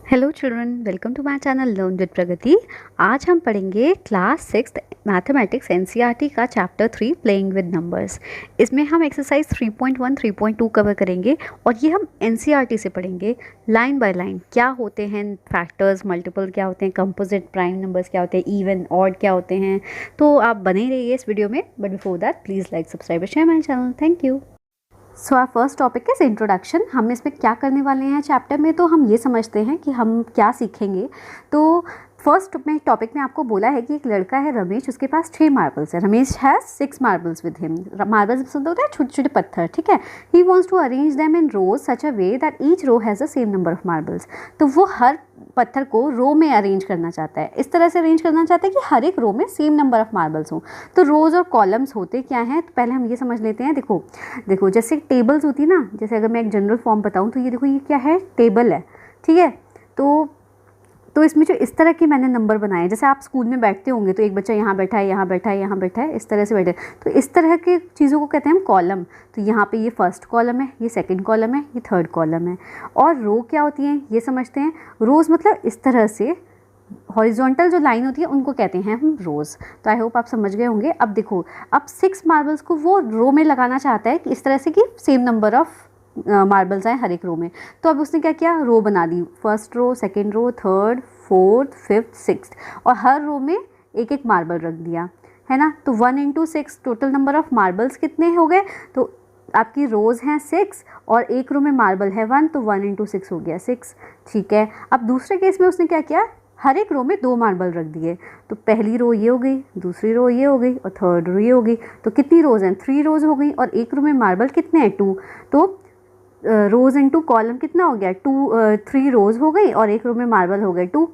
Hello children, welcome to my channel learn with Pragati. आज हम पढ़ेंगे क्लास 6 मैथमेटिक्स एनसीईआरटी का चैप्टर 3 प्लेइंग विद नंबर्स। इसमें हम एक्सरसाइज 3.1 3.2 कवर करेंगे और ये हम एनसीईआरटी से पढ़ेंगे लाइन बाय लाइन। क्या होते हैं फैक्टर्स, मल्टीपल क्या होते हैं, कंपोजिट प्राइम नंबर्स क्या होते हैं, इवन ऑड क्या होते हैं। तो आप बने रहिए इस वीडियो में, but before that please like, subscribe और share my channel. Thank you. So our first topic is introduction. हम इसमें क्या करने वाले हैं चैप्टर में, तो हम ये समझते हैं कि हम क्या सीखेंगे। तो फर्स्ट में टॉपिक में आपको बोला है कि एक लड़का है रमेश, उसके पास 6 मार्बल्स है। Ramesh has 6 marbles with him. Marbles पसंद होता है छोटे छोटे पत्थर, ठीक है। He wants to arrange them in rows such a way that each row has the same number of marbles. तो वो हर पत्थर को रो में अरेंज करना चाहता है, इस तरह से अरेंज करना चाहता है कि हर एक रो में सेम नंबर ऑफ मार्बल्स हों। तो रोज और कॉलम्स होते क्या हैं, तो पहले हम ये समझ लेते हैं। देखो जैसे टेबल्स होती है ना, जैसे अगर मैं एक जनरल फॉर्म बताऊँ तो ये देखो, ये क्या है, टेबल है, ठीक है। तो इसमें जो इस तरह के मैंने नंबर बनाए, जैसे आप स्कूल में बैठते होंगे तो एक बच्चा यहाँ बैठा है, यहाँ बैठा है, यहाँ बैठा है, इस तरह से बैठे, तो इस तरह के चीज़ों को कहते हैं हम कॉलम। तो यहाँ पे ये फर्स्ट कॉलम है, ये सेकंड कॉलम है, ये थर्ड कॉलम है। और रो क्या होती हैं ये समझते हैं। रोज़ मतलब इस तरह से हॉरिजॉन्टल जो लाइन होती है उनको कहते हैं हम रोज़। तो आई होप आप समझ गए होंगे। अब देखो, अब 6 मार्बल्स को वो रो में लगाना चाहता है कि इस तरह से कि सेम नंबर ऑफ मार्बल्स आए हर एक रो में। तो अब उसने क्या किया, रो बना दी, first row, second row, third, fourth, fifth, sixth, और हर रो में एक एक मार्बल रख दिया, है ना। तो 1 into 6 total number of marbles कितने हो गए, तो आपकी रोज़ हैं 6 और एक रो में मार्बल है 1, तो 1 इंटू 6 हो गया 6, ठीक है। अब दूसरे केस में उसने क्या किया, हर एक रो में 2 मार्बल रख दिए। तो पहली रो ये हो गई, दूसरी रो ये हो गई और थर्ड रो ये हो गई। तो कितनी रोज़ हैं, 3 रोज़ हो गई, और एक रो में मार्बल कितने हैं, 2। तो रोज़ इंटू कॉलम कितना हो गया, 3 रोज़ हो गई और एक रो में मार्बल हो गए 2,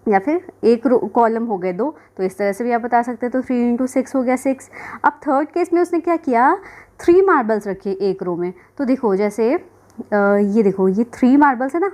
या फिर एक कॉलम हो गए 2। तो इस तरह से भी आप बता सकते हैं। तो 3 इंटू 6 हो गया 6। अब थर्ड केस में उसने क्या किया, 3 मार्बल्स रखे एक रो में। तो देखो जैसे ये देखो, ये 3 मार्बल्स है ना,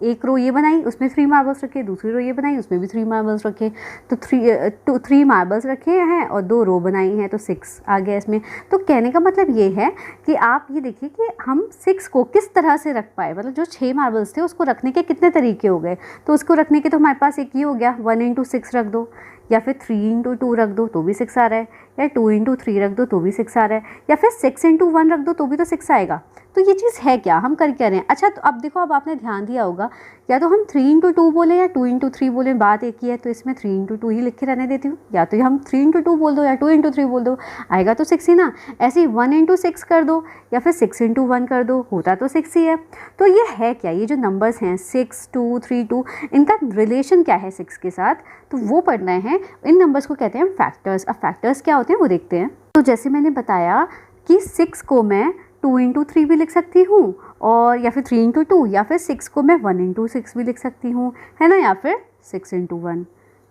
एक रो ये बनाई उसमें 3 मार्बल्स रखे, दूसरी रो ये बनाई उसमें भी 3 मार्बल्स रखे। तो 3 मार्बल्स रखे हैं और 2 रो बनाई हैं, तो 6 आ गया इसमें। तो कहने का मतलब ये है कि आप ये देखिए कि हम 6 को किस तरह से रख पाए, मतलब जो 6 मार्बल्स थे उसको रखने के कितने तरीके हो गए। तो उसको रखने के तो हमारे पास एक ये हो गया, 1 इंटू 6 रख दो, या फिर 3 इंटू 2 रख दो तो भी 6 आ रहा है, या 2 इंटू 3 रख दो तो भी 6 आ रहा है, या फिर 6 इंटू 1 रख दो तो भी तो 6 आएगा। तो ये चीज़ है क्या, हम कर क्या रहे हैं। अच्छा, तो अब देखो, अब आपने ध्यान दिया होगा, या तो हम 3 इंटू 2 बोले या 2 इंटू 3 बोले, बात एक ही है। तो इसमें 3 इंटू 2 ही लिख के रहने देती हूँ, या तो हम 3 इंटू 2 बोल दो या 2 इंटू 3 बोल दो, आएगा तो 6 ही ना। ऐसे ही 1 इंटू 6 कर दो या फिर 6 इंटू 1 कर दो, होता तो 6 ही है। तो ये है क्या, ये जो नंबर्स हैं 6, 2, 3, 2, इनका रिलेशन क्या है 6 के साथ, तो वो पढ़ना है। इन नंबर्स को कहते हैं फैक्टर्स। अब फैक्टर्स क्या होते हैं वो देखते हैं। तो जैसे मैंने बताया कि 6 को मैं 2 इंटू 3 भी लिख सकती हूँ, और या फिर 3 इंटू 2, या फिर 6 को मैं 1 इंटू 6 भी लिख सकती हूँ, है ना, या फिर 6 इंटू 1,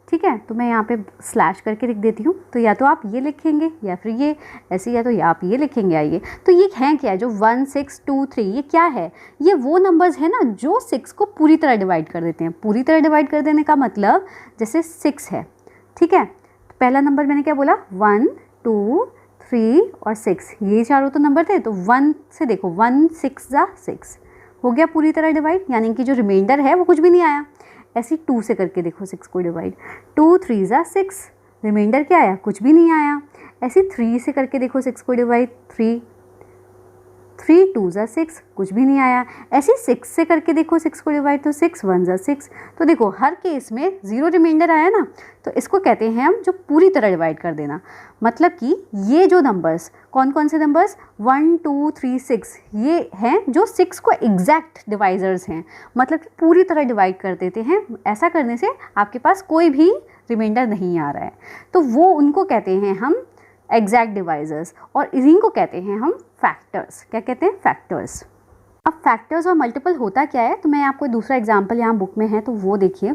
ठीक है। तो मैं यहाँ पे स्लैश करके लिख देती हूँ। तो या तो आप ये लिखेंगे या फिर ये ऐसे, या तो या आप ये लिखेंगे। आइए, तो ये हैं क्या, जो 1, 6, 2, 3, ये क्या है, ये वो नंबर्स है ना जो 6 को पूरी तरह डिवाइड कर देते हैं। पूरी तरह डिवाइड कर देने का मतलब, जैसे 6 है, ठीक है। तो पहला नंबर मैंने क्या बोला, 1, 2, 3 और 6, ये चारों तो नंबर थे। तो 1 से देखो, 1 6 जा 6 हो गया पूरी तरह डिवाइड, यानी कि जो रिमाइंडर है वो कुछ भी नहीं आया। ऐसे 2 से करके देखो 6 को डिवाइड, 2 3 जा 6, रिमाइंडर क्या आया, कुछ भी नहीं आया। ऐसे 3 से करके देखो 6 को डिवाइड, 3 2 जा 6, कुछ भी नहीं आया। ऐसे 6 से करके देखो 6 को डिवाइड, तो 6 1 जा 6। तो देखो हर केस में 0 रिमाइंडर आया ना, तो इसको कहते हैं हम जो पूरी तरह डिवाइड कर देना। मतलब कि ये जो नंबर्स, कौन कौन से नंबर्स, 1 2 3 6, ये हैं जो 6 को एग्जैक्ट डिवाइजर्स हैं, मतलब कि पूरी तरह डिवाइड कर देते हैं। ऐसा करने से आपके पास कोई भी रिमाइंडर नहीं आ रहा है, तो वो उनको कहते हैं हम एग्जैक्ट डिवाइजर्स, और इन्हीं को कहते हैं हम फैक्टर्स। क्या कहते हैं, फैक्टर्स। अब फैक्टर्स और मल्टीपल होता क्या है, तो मैं आपको दूसरा एग्जांपल यहाँ बुक में है तो वो देखिए।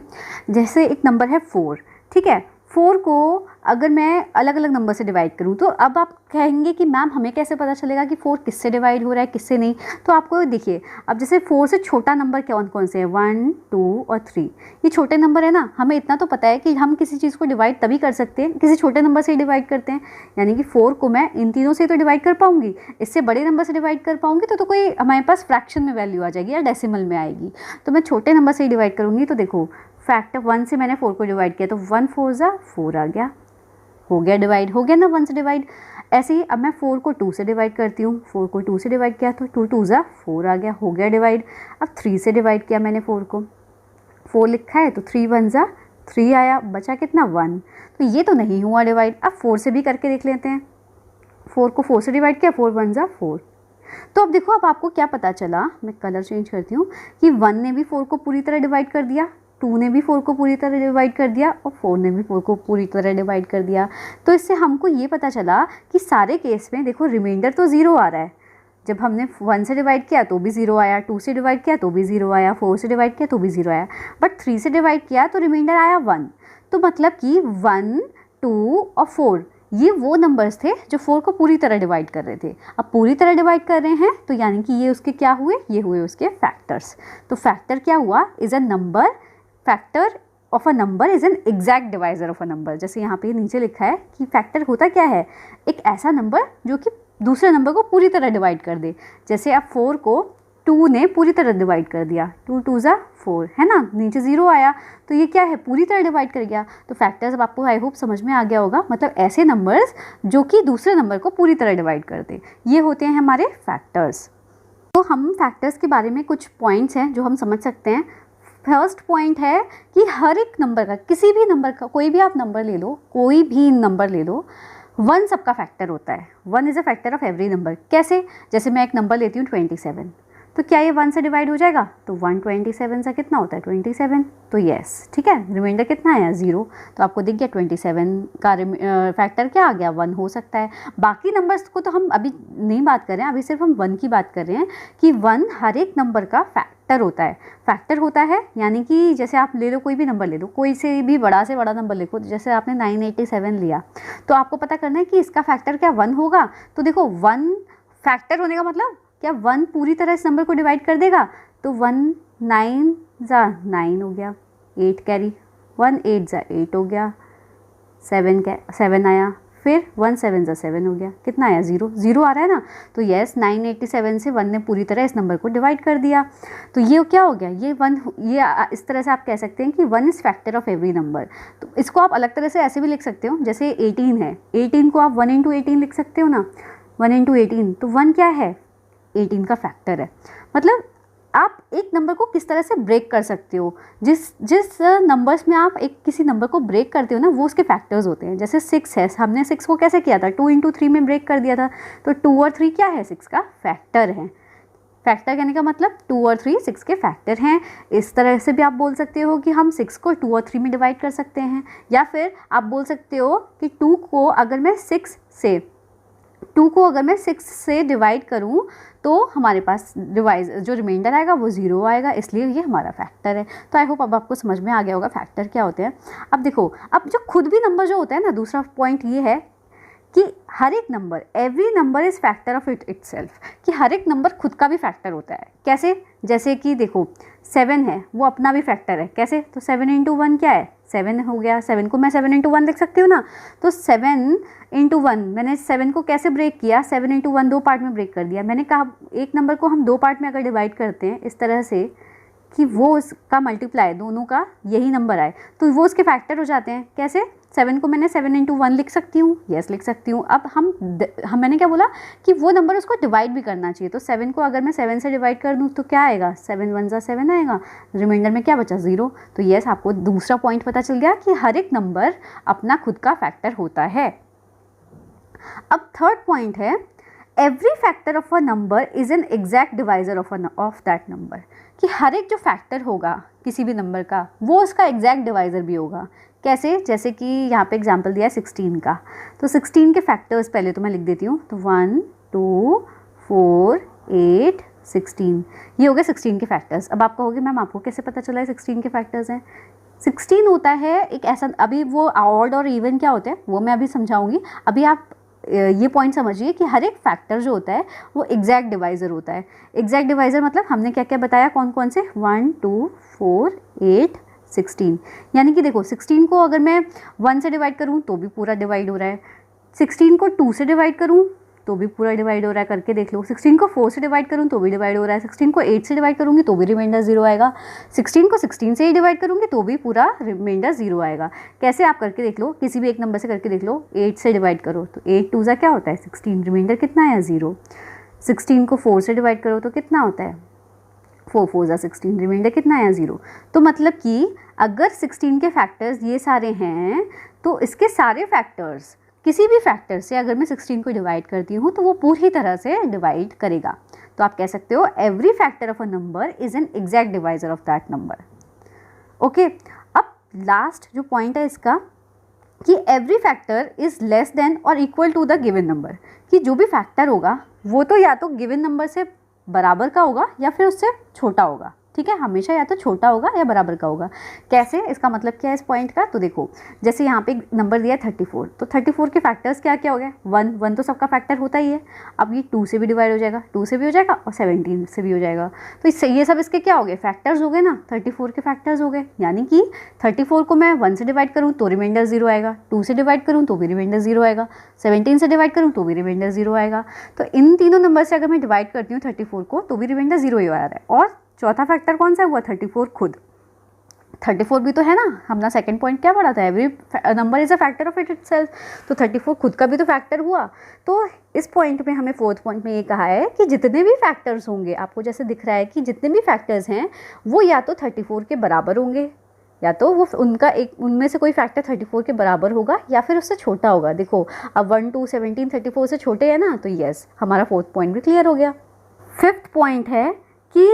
जैसे एक नंबर है 4, ठीक है। 4 को अगर मैं अलग अलग नंबर से डिवाइड करूँ तो अब आप कहेंगे कि मैम हमें कैसे पता चलेगा कि 4 किससे डिवाइड हो रहा है किससे नहीं। तो आपको देखिए, अब जैसे 4 से छोटा नंबर कौन कौन से है, 1, 2 और 3, ये छोटे नंबर है ना। हमें इतना तो पता है कि हम किसी चीज़ को डिवाइड तभी कर सकते हैं किसी छोटे नंबर से ही डिवाइड करते हैं, यानी कि 4 को मैं इन तीनों से तो डिवाइड कर पाऊंगी, इससे बड़े नंबर से डिवाइड कर पाऊंगी तो कोई हमारे पास फ्रैक्शन में वैल्यू आ जाएगी या डेसिमल में आएगी, तो मैं छोटे नंबर से ही डिवाइड करूँगी। तो देखो फैक्टर 1 से मैंने 4 को डिवाइड किया तो 1 4 ज़ा 4 आ गया, हो गया डिवाइड, हो गया ना 1 से डिवाइड। ऐसे ही अब मैं 4 को 2 से डिवाइड करती हूँ, 4 को 2 से डिवाइड किया तो 2 2 ज़ा 4 आ गया, हो गया डिवाइड। अब 3 से डिवाइड किया मैंने 4 को, 4 लिखा है तो 3 1 ज़ा 3 आया, बचा कितना 1, तो ये तो नहीं हुआ डिवाइड। अब 4 से भी करके देख लेते हैं, 4 को 4 से डिवाइड किया, 4 1 ज़ा 4। तो अब देखो अब आपको क्या पता चला, मैं कलर चेंज करती हूँ, कि 1 ने भी 4 को पूरी तरह डिवाइड कर दिया, 2 ने भी 4 को पूरी तरह डिवाइड कर दिया और 4 ने भी 4 को पूरी तरह डिवाइड कर दिया। तो इससे हमको ये पता चला कि सारे केस में देखो रिमाइंडर तो 0 आ रहा है। जब हमने 1 से डिवाइड किया तो भी 0 आया, 2 से डिवाइड किया तो भी 0 आया, 4 से डिवाइड किया तो भी 0 आया, बट 3 से डिवाइड किया तो रिमाइंडर आया 1। तो मतलब कि 1, 2 और 4 ये वो नंबर्स थे जो 4 को पूरी तरह डिवाइड कर रहे थे। अब पूरी तरह डिवाइड कर रहे हैं तो यानी कि ये उसके क्या हुए, ये हुए उसके फैक्टर्स। तो फैक्टर क्या हुआ, is a number, factor of a number is an exact divisor of a number. जैसे यहाँ पे नीचे लिखा है कि फैक्टर होता क्या है, एक ऐसा नंबर जो कि दूसरे नंबर को पूरी तरह डिवाइड कर दे। जैसे अब 4 को 2 ने पूरी तरह डिवाइड कर दिया, 2 2 ज़ा 4 है ना, नीचे 0 आया, तो ये क्या है, पूरी तरह डिवाइड कर गया। तो फैक्टर्स अब आपको आई होप समझ में आ गया होगा, मतलब ऐसे नंबर्स जो कि दूसरे नंबर को पूरी तरह डिवाइड कर दे, ये होते हैं हमारे फैक्टर्स। तो हम फैक्टर्स के बारे में कुछ पॉइंट्स हैं जो हम समझ सकते हैं। फर्स्ट पॉइंट है कि हर एक नंबर का, किसी भी नंबर का, कोई भी आप नंबर ले लो, कोई भी नंबर ले लो, 1 सबका फैक्टर होता है। 1 is a factor of every number. कैसे, जैसे मैं एक नंबर लेती हूँ 27, तो क्या ये 1 से डिवाइड हो जाएगा, तो 127 से कितना होता है 27, तो यस ठीक है, रिमाइंडर कितना आया 0, तो आपको दिख गया 27 का फैक्टर क्या आ गया 1 हो सकता है। बाकी नंबर्स को तो हम अभी नहीं बात कर रहे हैं, अभी सिर्फ हम 1 की बात कर रहे हैं कि 1 हर एक नंबर का फैक्टर होता है। फैक्टर होता है यानी कि जैसे आप ले लो, कोई भी नंबर ले लो, कोई से भी बड़ा नंबर लिखो, जैसे आपने 987 लिया, तो आपको पता करना है कि इसका फैक्टर क्या 1 होगा। तो देखो 1 फैक्टर होने का मतलब क्या 1 पूरी तरह इस नंबर को डिवाइड कर देगा, तो 1 9 ज़ा 9 हो गया, 8 कैरी, 1 8 ज़ा 8 हो गया, 7 आया, फिर 1 7 ज़ा 7 हो गया, कितना आया 0 0 आ रहा है ना। तो यस 987 से 1 ने पूरी तरह इस नंबर को डिवाइड कर दिया, तो ये क्या हो गया, ये 1, ये इस तरह से आप कह सकते हैं कि 1 is factor of every number. तो इसको आप अलग तरह से ऐसे भी लिख सकते हो, जैसे 18 है, 18 को आप 1 इंटू 18 लिख सकते हो ना, 1 इंटू 18, तो 1 क्या है, 18 का फैक्टर है। मतलब आप एक नंबर को किस तरह से ब्रेक कर सकते हो, जिस नंबर्स में आप एक किसी नंबर को ब्रेक करते हो ना, वो उसके फैक्टर्स होते हैं। जैसे 6 है, हमने 6 को कैसे किया था, 2 इंटू 3 में ब्रेक कर दिया था, तो 2 और 3 क्या है, 6 का फैक्टर है। फैक्टर कहने का मतलब 2 और 3 6 के फैक्टर हैं। इस तरह से भी आप बोल सकते हो कि हम 6 को 2 और 3 में डिवाइड कर सकते हैं, या फिर आप बोल सकते हो कि 2 को अगर मैं 6 से डिवाइड करूं तो हमारे पास जो रिमाइंडर आएगा वो 0 आएगा, इसलिए ये हमारा फैक्टर है। तो आई होप अब आपको समझ में आ गया होगा फैक्टर क्या होते हैं। अब देखो, अब जो खुद भी नंबर जो होता है ना, दूसरा पॉइंट ये है कि हर एक number, every number is factor of itself, कि हर एक नंबर खुद का भी फैक्टर होता है। कैसे, जैसे कि देखो 7 है, वो अपना भी फैक्टर है। कैसे, तो 7 इंटू 1 क्या है, 7 हो गया, 7 को मैं 7 इंटू 1 लिख सकती हूँ ना। तो 7 इंटू 1, मैंने 7 को कैसे ब्रेक किया, 7 इंटू 1 2 पार्ट में ब्रेक कर दिया। मैंने कहा एक नंबर को हम 2 पार्ट में अगर डिवाइड करते हैं इस तरह से कि वो उसका मल्टीप्लाई दोनों का यही नंबर आए, तो वो उसके फैक्टर हो जाते हैं। कैसे, 7 को मैंने 7 इंटू 1 लिख सकती हूँ, यस लिख सकती हूँ। अब मैंने क्या बोला कि वो नंबर उसको डिवाइड भी करना चाहिए। तो 7 को अगर मैं 7 से डिवाइड कर दूँ तो क्या आएगा, 7 1 ज़ा 7 आएगा, रिमाइंडर में क्या बचा 0। तो यस आपको दूसरा पॉइंट पता चल गया कि हर एक नंबर अपना खुद का फैक्टर होता है। अब थर्ड पॉइंट है, every factor of a number is an exact divisor of that number, कि हर एक जो फैक्टर होगा किसी भी नंबर का वो उसका एग्जैक्ट डिवाइजर भी होगा। कैसे, जैसे कि यहाँ पे एग्जांपल दिया है 16 का, तो 16 के फैक्टर्स पहले तो मैं लिख देती हूँ, तो 1 2 4 8 16, ये हो गए 16 के फैक्टर्स। अब आप कहोगे मैम आपको कैसे पता चला है 16 के फैक्टर्स हैं, 16 होता है एक ऐसा, अभी वो ऑड और इवन क्या होते हैं वो मैं अभी समझाऊंगी। अभी आप ये पॉइंट समझिए कि हर एक फैक्टर जो होता है वो एग्जैक्ट डिवाइज़र होता है। एग्जैक्ट डिवाइज़र मतलब हमने क्या क्या बताया, कौन कौन से, 1 2 4 8 16। यानी कि देखो 16 को अगर मैं 1 से डिवाइड करूँ तो भी पूरा डिवाइड हो रहा है, 16 को 2 से डिवाइड करूँ तो भी पूरा डिवाइड हो रहा है, करके देख लो। 16 को 4 से डिवाइड करूँ तो भी डिवाइड हो रहा है, 16 को 8 से डिवाइड करूँगी तो भी रिमाइंडर 0 आएगा, 16 को 16 से ही डिवाइड करूँगी तो भी पूरा रिमाइंडर 0 आएगा। कैसे, आप करके देख लो, किसी भी एक नंबर से करके देख लो। 8 से डिवाइड करो तो 8 2 ज़ा क्या होता है 16, रिमाइंडर कितना है 0। 16 को 4 से डिवाइड करो तो कितना होता है 4 4 ज़ा 16, रिमाइंडर कितना आया 0। तो मतलब कि अगर 16 के फैक्टर्स ये सारे हैं तो इसके सारे फैक्टर्स, किसी भी फैक्टर से अगर मैं 16 को डिवाइड करती हूँ तो वो पूरी तरह से डिवाइड करेगा। तो आप कह सकते हो every factor of a number is an exact divisor of that number. Okay, अब लास्ट जो पॉइंट है इसका कि every factor is less than और equal to the given number, कि जो भी फैक्टर होगा वो तो या तो गिवन नंबर से बराबर का होगा या फिर उससे छोटा होगा। ठीक है, हमेशा या तो छोटा होगा या बराबर का होगा। कैसे, इसका मतलब क्या है इस पॉइंट का, तो देखो जैसे यहाँ पे नंबर दिया है 34, तो 34 के फैक्टर्स क्या क्या हो गए, 1 1 तो सबका फैक्टर होता ही है। अब ये 2 से भी डिवाइड हो जाएगा, 2 से भी हो जाएगा और 17 से भी हो जाएगा। तो इससे ये सब इसके क्या हो गए, फैक्टर्स हो गए ना, 34 के फैक्टर्स हो गए। यानी कि 34 को मैं 1 से डिवाइड करूँ तो रिमाइंडर 0 आएगा, 2 से डिवाइड करूँ तो भी रिमाइंडर 0 आएगा, 17 से डिवाइड करूँ तो भी रिमाइंडर 0 आएगा। तो इन तीनों नंबर से अगर मैं डिवाइड करती हूँ 34 को तो भी रिमाइंडर 0 ही आ रहा है। और चौथा फैक्टर कौन सा हुआ, 34 खुद। 34 भी तो है ना, हमने सेकंड पॉइंट क्या पढ़ा था, every number is a factor of it itself. तो 34 खुद का भी तो फैक्टर हुआ। तो इस पॉइंट में हमें फोर्थ पॉइंट में ये कहा है कि जितने भी फैक्टर्स होंगे, आपको जैसे दिख रहा है कि जितने भी फैक्टर्स हैं वो या तो 34 के बराबर होंगे, या तो वो उनका एक उनमें से कोई फैक्टर 34 के बराबर होगा या फिर उससे छोटा होगा। देखो अब 1 2 17 34 से छोटे हैं ना, तो यस हमारा फोर्थ पॉइंट भी क्लियर हो गया। फिफ्थ पॉइंट है कि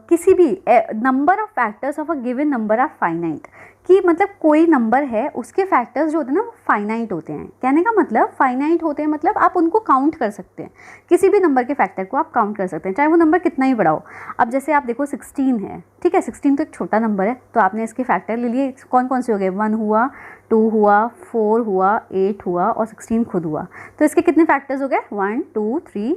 किसी भी number of factors of a given number are finite, कि मतलब कोई नंबर है उसके फैक्टर्स जो होते हैं ना वो फाइनाइट होते हैं। कहने का मतलब फाइनाइट होते हैं मतलब आप उनको काउंट कर सकते हैं, किसी भी नंबर के फैक्टर को आप काउंट कर सकते हैं, चाहे वो नंबर कितना ही बड़ा हो। अब जैसे आप देखो 16 है, ठीक है, 16 तो एक छोटा नंबर है, तो आपने इसके फैक्टर ले लिए, कौन कौन से हो गए, 1 हुआ, 2 हुआ, 4 हुआ, 8 हुआ और 16 खुद हुआ। तो इसके कितने फैक्टर्स हो गए, 1 2 3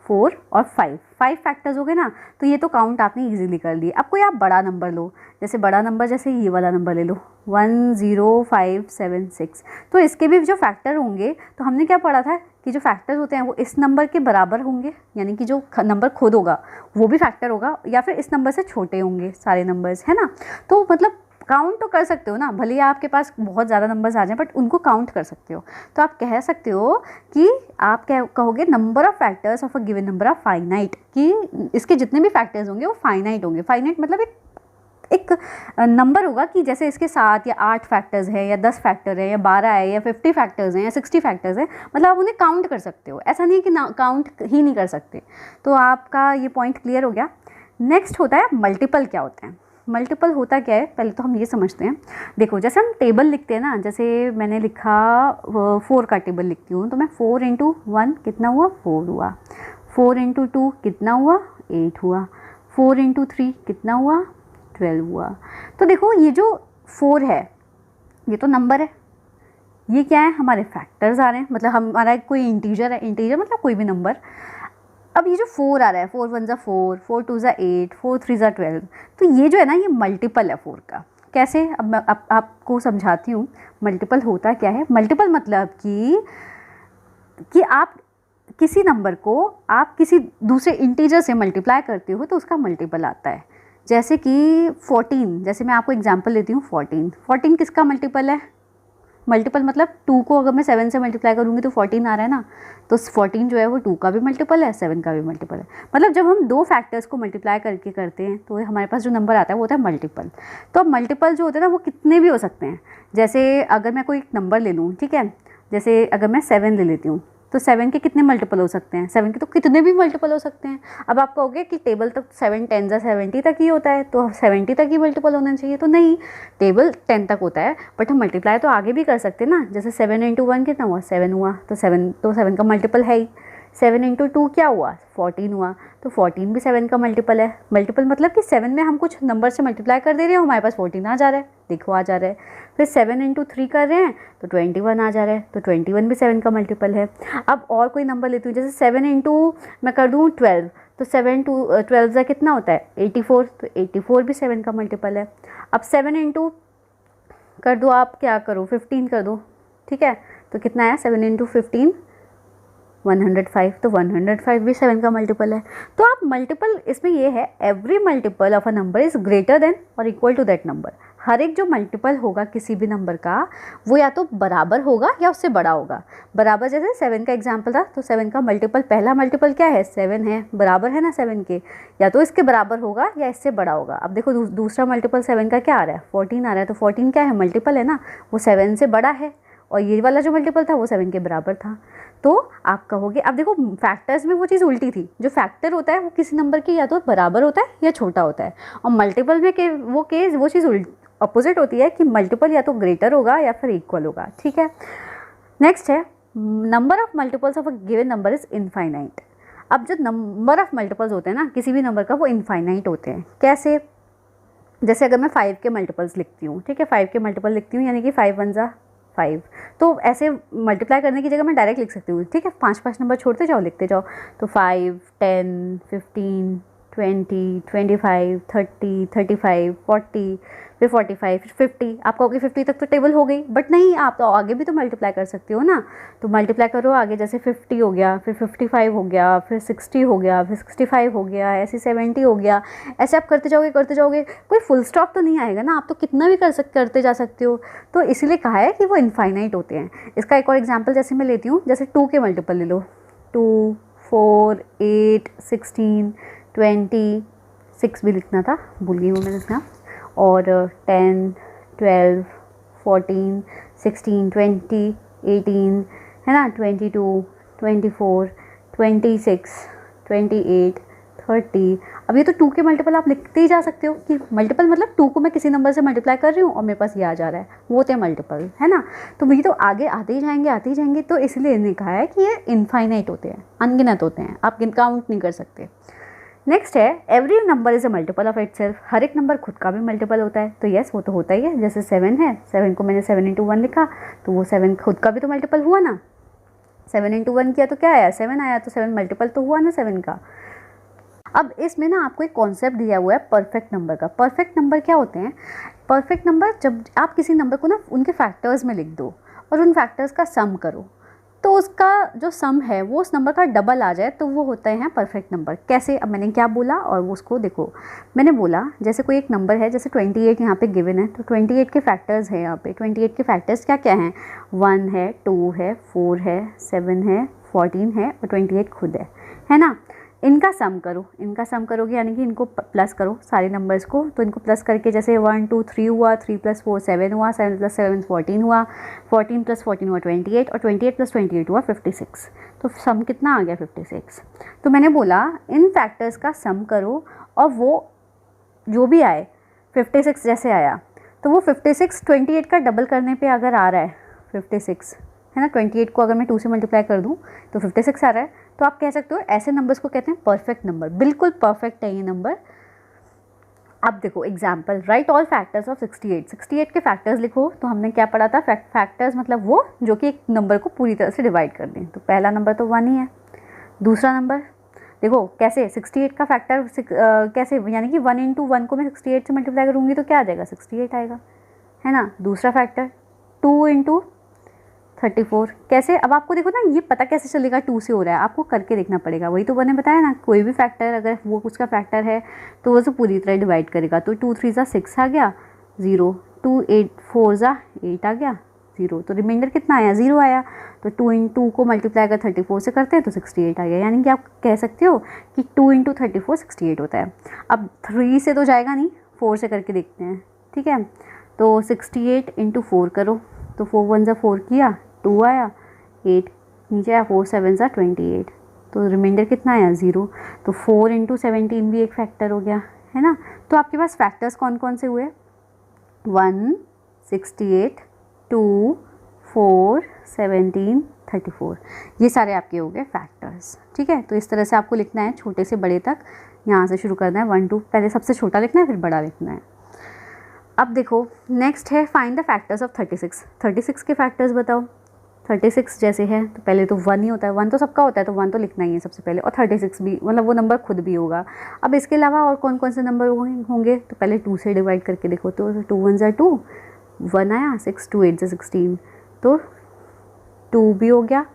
4 और 5 फैक्टर्स हो गए ना। तो ये तो काउंट आपने इजीली कर लिए। अब कोई आप बड़ा नंबर लो, जैसे बड़ा नंबर जैसे ये वाला नंबर ले लो 10576, तो इसके भी जो फैक्टर होंगे, तो हमने क्या पढ़ा था कि जो फैक्टर्स होते हैं वो इस नंबर के बराबर होंगे, यानी कि जो नंबर खुद होगा वो भी फैक्टर होगा, या फिर इस नंबर से छोटे होंगे सारे नंबर्स, है ना। तो मतलब काउंट तो कर सकते हो ना, भले ही आपके पास बहुत ज़्यादा नंबर्स आ जाएं बट उनको काउंट कर सकते हो। तो आप कह सकते हो कि आप क्या कहोगे, number of factors of a given number of finite, कि इसके जितने भी फैक्टर्स होंगे वो फाइनाइट होंगे। फाइनाइट मतलब एक नंबर होगा कि जैसे इसके 7 या 8 फैक्टर्स है या 10 फैक्टर है या 12 है या 50 फैक्टर्स हैं या 60 फैक्टर्स हैं, मतलब आप उन्हें काउंट कर सकते हो, ऐसा नहीं कि काउंट ही नहीं कर सकते। तो आपका ये पॉइंट क्लियर हो गया। नेक्स्ट होता है मल्टीपल। क्या होता है मल्टीपल, होता क्या है पहले तो हम ये समझते हैं। देखो जैसे हम टेबल लिखते हैं ना, जैसे मैंने लिखा 4 का टेबल लिखती हूँ, तो मैं 4 × 1 कितना हुआ, 4 हुआ, 4 × 2 कितना हुआ, 8 हुआ, 4 × 3 कितना हुआ, 12 हुआ। तो देखो ये जो 4 है ये तो नंबर है, ये क्या है, हमारे फैक्टर्स आ रहे हैं, मतलब हमारा कोई इंटीजर है, इंटीजर मतलब कोई भी नंबर। अब ये जो 4 आ रहा है, 4 1 ज़ा 4, 4 2 ज़ा 8, 4 3 ज़ा 12, तो ये जो है ना ये मल्टीपल है 4 का। कैसे, अब मैं आपको समझाती हूँ मल्टीपल होता क्या है। मल्टीपल मतलब कि आप किसी नंबर को आप किसी दूसरे इंटीजर से मल्टीप्लाई करते हो तो उसका मल्टीपल आता है। जैसे कि 14, जैसे मैं आपको एग्जांपल लेती हूँ 14 किसका मल्टीपल है, मल्टीपल मतलब 2 को अगर मैं 7 से मल्टीप्लाई करूँगी तो 14 आ रहा है ना, तो 14 जो है वो 2 का भी मल्टीपल है, 7 का भी मल्टीपल है। मतलब जब हम दो फैक्टर्स को मल्टीप्लाई करके करते हैं तो हमारे पास जो नंबर आता है वो होता है मल्टीपल। तो अब मल्टीपल जो होते हैं ना वो कितने भी हो सकते हैं। जैसे अगर मैं कोई नंबर ले लूँ, ठीक है, जैसे अगर मैं 7 ले लेती हूँ तो 7 के कितने मल्टीपल हो सकते हैं, 7 के तो कितने भी मल्टीपल हो सकते हैं। अब आप कहोगे कि टेबल तक 7 10 ज़ा 70 तक ही होता है, तो 70 तक ही मल्टीपल होना चाहिए, तो नहीं, टेबल 10 तक होता है बट हम मल्टीप्लाई तो आगे भी कर सकते हैं ना। जैसे 7 × 1 कितना हुआ, 7 हुआ, तो 7 का मल्टीपल है ही। 7 इंटू 2 क्या हुआ, 14 हुआ। तो 14 भी 7 का मल्टीपल है। मल्टीपल मतलब कि 7 में हम कुछ नंबर से मल्टीप्लाई कर दे रहे हैं, हमारे पास 14 आ जा रहा है, देखो आ जा रहा है। फिर 7 इंटू 3 कर रहे हैं तो 21 आ जा रहा है, तो 21 भी 7 का मल्टीपल है। अब और कोई नंबर लेती हूँ, जैसे 7 इंटू मैं कर दूँ 12, तो 7 टू 12 का कितना होता है 84, तो 84 भी 7 का मल्टीपल है। अब 7 इंटू कर दो, आप क्या करो 15 कर दो, ठीक है, तो कितना आया 7 इंटू 15 105, तो 105 भी 7 का मल्टीपल है। तो आप मल्टीपल इसमें ये है, every multiple of a number is greater than और इक्वल टू दैट नंबर। हर एक जो मल्टीपल होगा किसी भी नंबर का वो या तो बराबर होगा या उससे बड़ा होगा। बराबर जैसे 7 का एग्जाम्पल था, तो 7 का मल्टीपल, पहला मल्टीपल क्या है 7 है, बराबर है ना 7 के, या तो इसके बराबर होगा या इससे बड़ा होगा। अब देखो दूसरा मल्टीपल 7 का क्या आ रहा है 14 आ रहा है, तो 14 क्या है मल्टीपल है ना, वो 7 से बड़ा है, और ये वाला जो मल्टीपल था वो 7 के बराबर था। तो आप कहोगे, अब देखो फैक्टर्स में वो चीज़ उल्टी थी, जो फैक्टर होता है वो किसी नंबर के या तो बराबर होता है या छोटा होता है, और मल्टीपल में वो चीज़ अपोजिट होती है कि मल्टीपल या तो ग्रेटर होगा या फिर इक्वल होगा, ठीक है। नेक्स्ट है number of multiples of a given number is infinite. अब जो नंबर ऑफ मल्टीपल्स होते हैं ना किसी भी नंबर का, वो इनफाइनाइट होते हैं। कैसे, जैसे अगर मैं 5 के मल्टीपल्स लिखती हूँ, ठीक है, 5 के मल्टीपल लिखती हूँ, यानी कि 5 1 जा 5, तो ऐसे मल्टीप्लाई करने की जगह मैं डायरेक्ट लिख सकती हूँ, ठीक है, 5 नंबर छोड़ते जाओ लिखते जाओ, तो 5 10 15 20 25 30 35 40, फिर 45 फिर 50, आप कहोगे 50 तक तो टेबल हो गई, बट नहीं, आप तो आगे भी तो मल्टीप्लाई कर सकते हो ना। तो मल्टीप्लाई करो आगे, जैसे 50 हो गया, फिर 55 हो गया, फिर 60 हो गया, फिर 65 हो गया, ऐसे 70 हो गया, ऐसे आप करते जाओगे, कोई फुल स्टॉप तो नहीं आएगा ना, आप तो कितना भी करते जा सकते हो। तो इसीलिए कहा है कि वो इनफाइनाइट होते हैं। इसका एक और एग्जाम्पल जैसे मैं लेती हूँ, जैसे 2 के मल्टीपल ले लो, 2 4 8 16 20, 6 भी लिखना था, भूल गई हूँ मैं लिखना, और 10 12 14 16 20 18 है ना, 22 24 26 28 30। अब ये तो 2 के मल्टीपल आप लिखते ही जा सकते हो, कि मल्टीपल मतलब 2 को मैं किसी नंबर से मल्टीप्लाई कर रही हूँ और मेरे पास ये आ जा रहा है, वो होते हैं मल्टीपल, है ना। तो ये तो आगे आते ही जाएंगे, तो इसलिए इन्हें कहा है कि ये इनफाइनाइट होते हैं, अनगिनत होते हैं, आप काउंट नहीं कर सकते। नेक्स्ट है every number is a multiple of itself. हर एक नंबर खुद का भी मल्टीपल होता है, तो यस वो तो होता ही है। जैसे 7 है, 7 को मैंने 7 इंटू 1 लिखा, तो वो 7 खुद का भी तो मल्टीपल हुआ ना, 7 इंटू 1 किया तो क्या आया 7 आया, तो 7 मल्टीपल तो हुआ ना 7 का। अब इसमें ना आपको एक कॉन्सेप्ट दिया हुआ है परफेक्ट नंबर का। परफेक्ट नंबर क्या होते हैं, परफेक्ट नंबर जब आप किसी नंबर को ना उनके फैक्टर्स में लिख दो और उन फैक्टर्स का सम करो, तो उसका जो सम है वो उस नंबर का डबल आ जाए, तो वो होते हैं परफेक्ट नंबर। कैसे, अब मैंने क्या बोला और वो उसको देखो, मैंने बोला जैसे कोई एक नंबर है, जैसे 28 यहाँ पे गिवन है, तो 28 के फैक्टर्स हैं यहाँ पे। 28 के फैक्टर्स क्या क्या हैं, 1 है, 2 है, 4 है, 7 है, 14 है और 28 खुद है ना। इनका सम करो, इनका सम करोगे यानी कि इनको प्लस करो सारे नंबर्स को, तो इनको प्लस करके जैसे 1 2 3 हुआ, 3 + 4 7 हुआ, 7 + 7 14 हुआ, 14 + 14 हुआ 28 और 28 + 28 हुआ 56। तो सम कितना आ गया 56। तो मैंने बोला इन फैक्टर्स का सम करो और वो जो भी आए 56 जैसे आया, तो वो 56 28 का डबल करने पे अगर आ रहा है 56 है ना, 28 को अगर मैं 2 से मल्टीप्लाई कर दूँ तो 56 आ रहा है, तो आप कह सकते हो ऐसे नंबर्स को कहते हैं परफेक्ट नंबर, बिल्कुल परफेक्ट है ये नंबर। अब देखो example, right all factors of 68। 68 के फैक्टर्स लिखो, तो हमने क्या पढ़ा था, फैक्टर्स मतलब वो जो कि एक नंबर को पूरी तरह से डिवाइड कर दें। तो पहला नंबर तो 1 ही है, दूसरा नंबर देखो कैसे 68 का फैक्टर कैसे, यानी कि 1 इंटू 1 को मैं 68 से मल्टीप्लाई करूँगी तो क्या आ जाएगा 68 आएगा, है ना। दूसरा फैक्टर 2 इंटू 34 कैसे, अब आपको देखो ना ये पता कैसे चलेगा 2 से हो रहा है, आपको करके देखना पड़ेगा। वही तो मैंने बताया ना, कोई भी फैक्टर अगर वो उसका फैक्टर है तो वो उसे पूरी तरह डिवाइड करेगा। तो 2 3 = 6 आ गया 0, 2 8 4 = 8 आ गया 0, तो रिमाइंडर कितना आया 0 आया। तो 2 × 2 को मल्टीप्लाई अगर 34 से करते हैं तो 68 आ गया, यानी कि आप कह सकते हो कि 2 × 34 68 होता है। अब 3 से तो जाएगा नहीं, 4 से करके देखते हैं, ठीक है। तो 68 × 4 करो, तो 4 1 = 4 किया, 2 आया, 8 नीचे आया, 4 7 = 28, तो रिमाइंडर कितना आया 0। तो 4 × 17 भी एक फैक्टर हो गया, है ना। तो आपके पास फैक्टर्स कौन कौन से हुए, 1 68 2 4, 17, 34, ये सारे आपके हो गए फैक्टर्स। ठीक है, तो इस तरह से आपको लिखना है छोटे से बड़े तक, यहाँ से शुरू करना है 1 2, पहले सबसे छोटा लिखना है फिर बड़ा लिखना है। अब देखो नेक्स्ट है फाइंड द फैक्टर्स ऑफ 36। 36 के फैक्टर्स बताओ। 36 जैसे है तो पहले तो 1 ही होता है, 1 तो सबका होता है तो 1 तो लिखना ही है सबसे पहले, और 36 भी मतलब वो नंबर खुद भी होगा। अब इसके अलावा और कौन कौन से नंबर होंगे, तो पहले 2 से डिवाइड करके देखो, तो 2 1 ज़ा 2, 1 आया, 6 2 8 ज़ा 16, तो 2 भी हो गया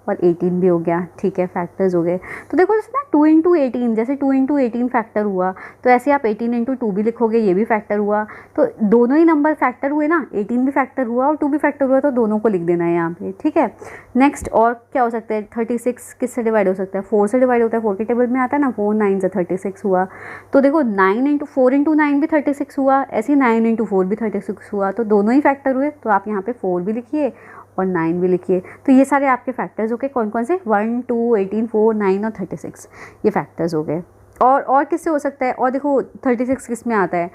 और 18 भी हो गया। ठीक है, फैक्टर्स हो गए। तो देखो इसमें 2 इंटू 18, जैसे 2 इंटू 18 फैक्टर हुआ, तो ऐसे आप 18 इंटू 2 भी लिखोगे, ये भी फैक्टर हुआ। तो दोनों ही नंबर फैक्टर हुए ना, 18 भी फैक्टर हुआ और 2 भी फैक्टर हुआ, तो दोनों को लिख देना है यहाँ पे। ठीक है, नेक्स्ट और क्या हो सकता है, 36 किससे डिवाइड हो सकता है, 4 से डिवाइड होता है, 4 के टेबल में आता है ना, 4 9 ज़ा 36 हुआ। तो देखो 9 इंटू 4 इंटू 9 भी 36 हुआ, ऐसे ही 9 इंटू 4 भी 36 हुआ, तो दोनों ही फैक्टर हुए। तो आप यहाँ पे 4 भी लिखिए और 9 भी लिखिए। तो ये सारे आपके फैक्टर्स हो गए, कौन कौन से, 1 2 18 4 9 और 36, ये फैक्टर्स हो गए। और किससे हो सकता है, और देखो 36 किस में आता है,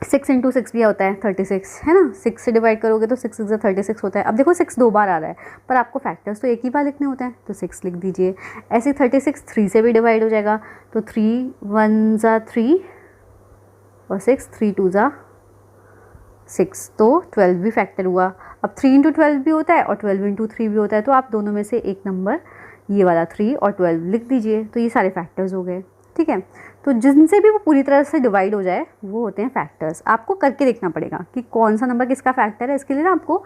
6 इंटू 6 भी होता है 36, है ना, 6 से डिवाइड करोगे तो 6 6 ज़ा 36 होता है। अब देखो 6 2 बार आ रहा है, पर आपको फैक्टर्स तो एक ही बार लिखने होते हैं, तो 6 लिख दीजिए। ऐसे 36 3 से भी डिवाइड हो जाएगा, तो 3 1 ज़ा 3 और 6 3 2 ज़ा 6, तो 12 भी फैक्टर हुआ। अब 3 इंटू 12 भी होता है और 12 इंटू 3 भी होता है, तो आप दोनों में से एक नंबर ये वाला 3 और 12 लिख दीजिए। तो ये सारे फैक्टर्स हो गए। ठीक है, तो जिनसे भी वो पूरी तरह से डिवाइड हो जाए वो होते हैं फैक्टर्स। आपको करके देखना पड़ेगा कि कौन सा नंबर किसका फैक्टर है, इसके लिए ना आपको